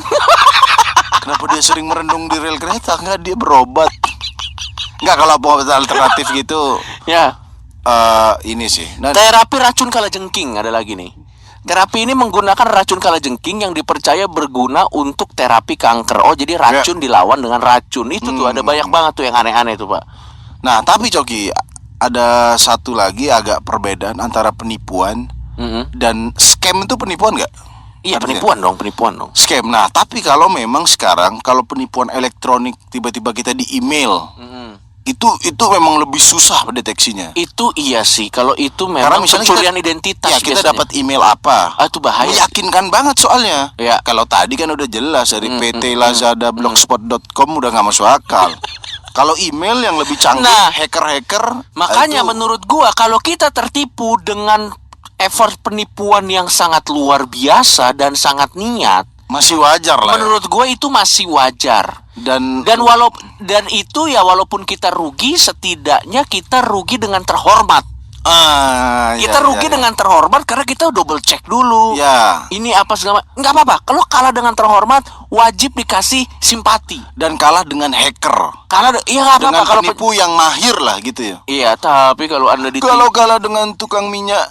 Speaker 1: Kenapa dia sering merendung di rel kereta? Enggak, dia berobat. Enggak, kalau pengobatan alternatif gitu
Speaker 2: Ya,
Speaker 1: ini sih. Nah,
Speaker 2: terapi racun kalajengking ada lagi nih. Terapi ini menggunakan racun kalajengking yang dipercaya berguna untuk terapi kanker. Oh, jadi racun dilawan dengan racun. Itu tuh ada banyak banget tuh yang aneh-aneh tuh, Pak.
Speaker 1: nah, tapi Coki, ada satu lagi agak perbedaan antara penipuan
Speaker 2: Mm-mm.
Speaker 1: dan scam. Itu penipuan nggak?
Speaker 2: Iya,
Speaker 1: Ada
Speaker 2: penipuan dong.
Speaker 1: Scam. Nah, tapi kalau memang sekarang kalau penipuan elektronik tiba-tiba kita di email, itu memang lebih susah deteksinya.
Speaker 2: Itu iya sih. Kalau itu
Speaker 1: Karena
Speaker 2: memang
Speaker 1: misalnya
Speaker 2: pencurian identitas
Speaker 1: ya kita
Speaker 2: biasanya.
Speaker 1: dapat email apa?
Speaker 2: Ah, itu bahaya.
Speaker 1: Meyakinkan banget soalnya.
Speaker 2: Ya.
Speaker 1: Kalau tadi kan udah jelas dari PT Lazada Blogspot.com udah nggak masuk akal. Kalau email yang lebih canggih,
Speaker 2: Nah,
Speaker 1: hacker-hacker,
Speaker 2: Makanya
Speaker 1: itu
Speaker 2: menurut gua kalau kita tertipu dengan effort penipuan yang sangat luar biasa dan sangat niat,
Speaker 1: masih wajar lah. Ya.
Speaker 2: menurut gua itu masih wajar.
Speaker 1: Dan
Speaker 2: Dan itu ya walaupun kita rugi, setidaknya kita rugi dengan terhormat. Kita rugi dengan terhormat karena kita double check dulu.
Speaker 1: Ya.
Speaker 2: Ini apa segala nggak apa-apa. Kalau kalah dengan terhormat, wajib dikasih simpati.
Speaker 1: Dan kalah dengan hacker.
Speaker 2: Iya nggak apa-apa
Speaker 1: Dengan
Speaker 2: kalau
Speaker 1: penipu yang mahir lah gitu ya.
Speaker 2: Iya, tapi kalau Anda ditipu,
Speaker 1: Kalau kalah dengan tukang minyak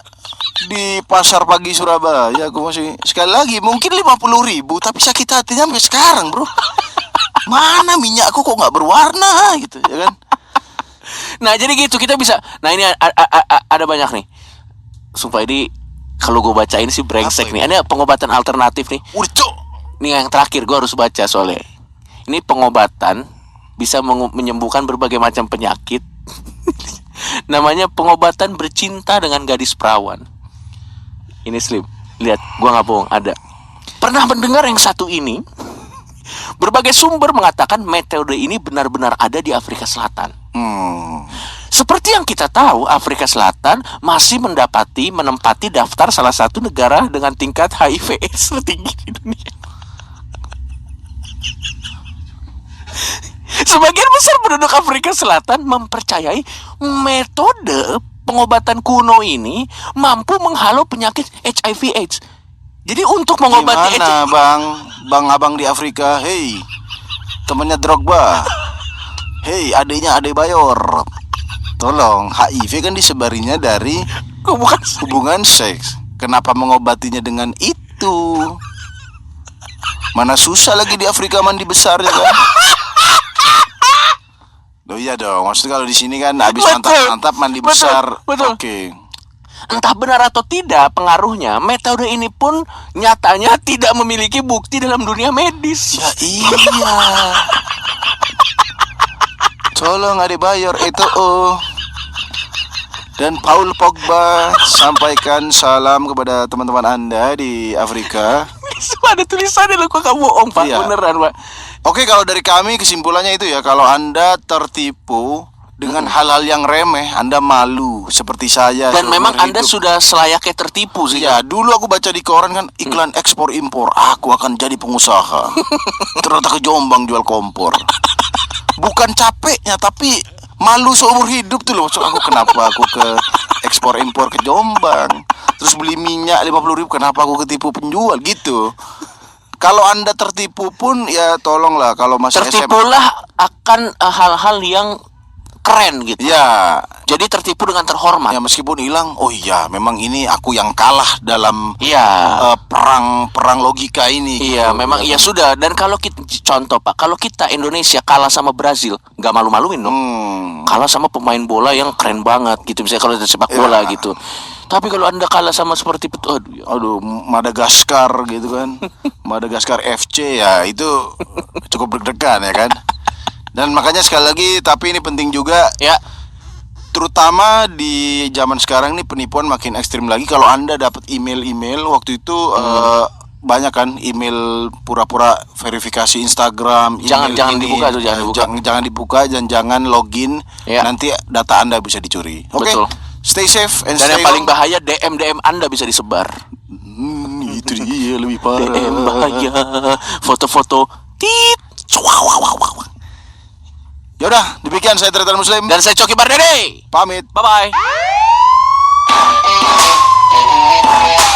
Speaker 1: di pasar pagi Surabaya, aku masih sekali lagi mungkin 50.000, tapi sakit hatinya sampai sekarang, bro. Mana minyakku kok nggak berwarna gitu, ya kan?
Speaker 2: nah jadi gitu kita bisa. Nah ini ada banyak nih. Sumpah ini kalau gue bacain sih brengsek
Speaker 1: Apa
Speaker 2: nih. Ada pengobatan alternatif nih.
Speaker 1: Udah, Cok.
Speaker 2: Ini yang terakhir gue harus baca soalnya. Ini pengobatan bisa menyembuhkan berbagai macam penyakit. Namanya pengobatan bercinta dengan gadis perawan. Ini Slim, lihat, gua nggak bohong, ada. Pernah mendengar yang satu ini? Berbagai sumber mengatakan metode ini benar-benar ada di Afrika Selatan. Seperti yang kita tahu, Afrika Selatan masih menempati daftar salah satu negara dengan tingkat HIV/AIDS tertinggi di dunia. Sebagian besar penduduk Afrika Selatan mempercayai metode pengobatan kuno ini mampu menghalau penyakit HIV/AIDS. Jadi untuk mengobati
Speaker 1: Gimana bang abang di Afrika, hey, temennya Drogba, hey, adiknya Adebayor, tolong, HIV kan disebarinya dari hubungan seks. Kenapa mengobatinya dengan itu? Mana susah lagi di Afrika mandi besar ya kan? Loh iya dong, maksudnya kalau di sini kan habis mantap-mantap mandi besar.
Speaker 2: Betul.
Speaker 1: Oke.
Speaker 2: Entah benar atau tidak pengaruhnya, metode ini pun nyatanya tidak memiliki bukti dalam dunia medis.
Speaker 1: Ya iya. Tolong Adebayor itu dan Paul Pogba, sampaikan salam kepada teman-teman Anda di Afrika.
Speaker 2: Ada tulisannya loh, kok kamu bohong Pak,
Speaker 1: Iya.
Speaker 2: beneran Pak.
Speaker 1: Oke, kalau dari kami kesimpulannya itu ya, kalau Anda tertipu dengan hal-hal yang remeh, Anda malu seperti saya.
Speaker 2: Dan
Speaker 1: seumur
Speaker 2: memang Anda
Speaker 1: hidup.
Speaker 2: sudah selayaknya tertipu sih.
Speaker 1: Ya, dulu aku baca di koran kan iklan ekspor impor, aku akan jadi pengusaha. Ternyata ke Jombang jual kompor. Bukan capeknya, tapi malu seumur hidup tuh loh. Maksud aku kenapa aku ke ekspor impor ke Jombang? terus beli minyak 50.000, kenapa aku ketipu penjual gitu. Kalau Anda tertipu pun ya tolonglah, kalau masih SMA.
Speaker 2: Tertipulah akan hal-hal yang keren gitu.
Speaker 1: Ya,
Speaker 2: Jadi tertipu dengan terhormat.
Speaker 1: ya meskipun hilang, oh iya memang ini aku yang kalah dalam
Speaker 2: Iya.
Speaker 1: perang logika ini.
Speaker 2: Iya,
Speaker 1: gitu.
Speaker 2: memang ya sudah. Dan kalau kita contoh Pak, kalau kita Indonesia kalah sama Brazil, nggak malu-maluin dong. Kalah sama pemain bola yang keren banget gitu, misalnya kalau sepak bola
Speaker 1: Ya.
Speaker 2: gitu. Tapi kalau Anda kalah sama seperti itu, aduh, ya.
Speaker 1: Aduh, Madagaskar gitu kan. Madagaskar FC ya itu cukup deg-degan ya kan. Dan makanya sekali lagi, tapi ini penting juga,
Speaker 2: Ya,
Speaker 1: terutama di zaman sekarang nih penipuan makin ekstrim lagi. Kalau Anda dapat email-email waktu itu banyak kan email pura-pura verifikasi Instagram,
Speaker 2: Jangan-
Speaker 1: email
Speaker 2: jangan
Speaker 1: ini,
Speaker 2: dibuka tuh, jangan dibuka.
Speaker 1: jangan dibuka dan jangan login.
Speaker 2: Ya.
Speaker 1: Nanti data Anda bisa dicuri. Oke.
Speaker 2: Betul.
Speaker 1: Stay safe and
Speaker 2: dan
Speaker 1: stay
Speaker 2: yang paling
Speaker 1: home.
Speaker 2: bahaya DM Anda bisa disebar.
Speaker 1: Itu dia lebih parah.
Speaker 2: DM bahaya, foto-foto tit.
Speaker 1: Yaudah, demikian saya Tretan Muslim.
Speaker 2: Dan saya Coki Bardede.
Speaker 1: Pamit.
Speaker 2: Bye bye.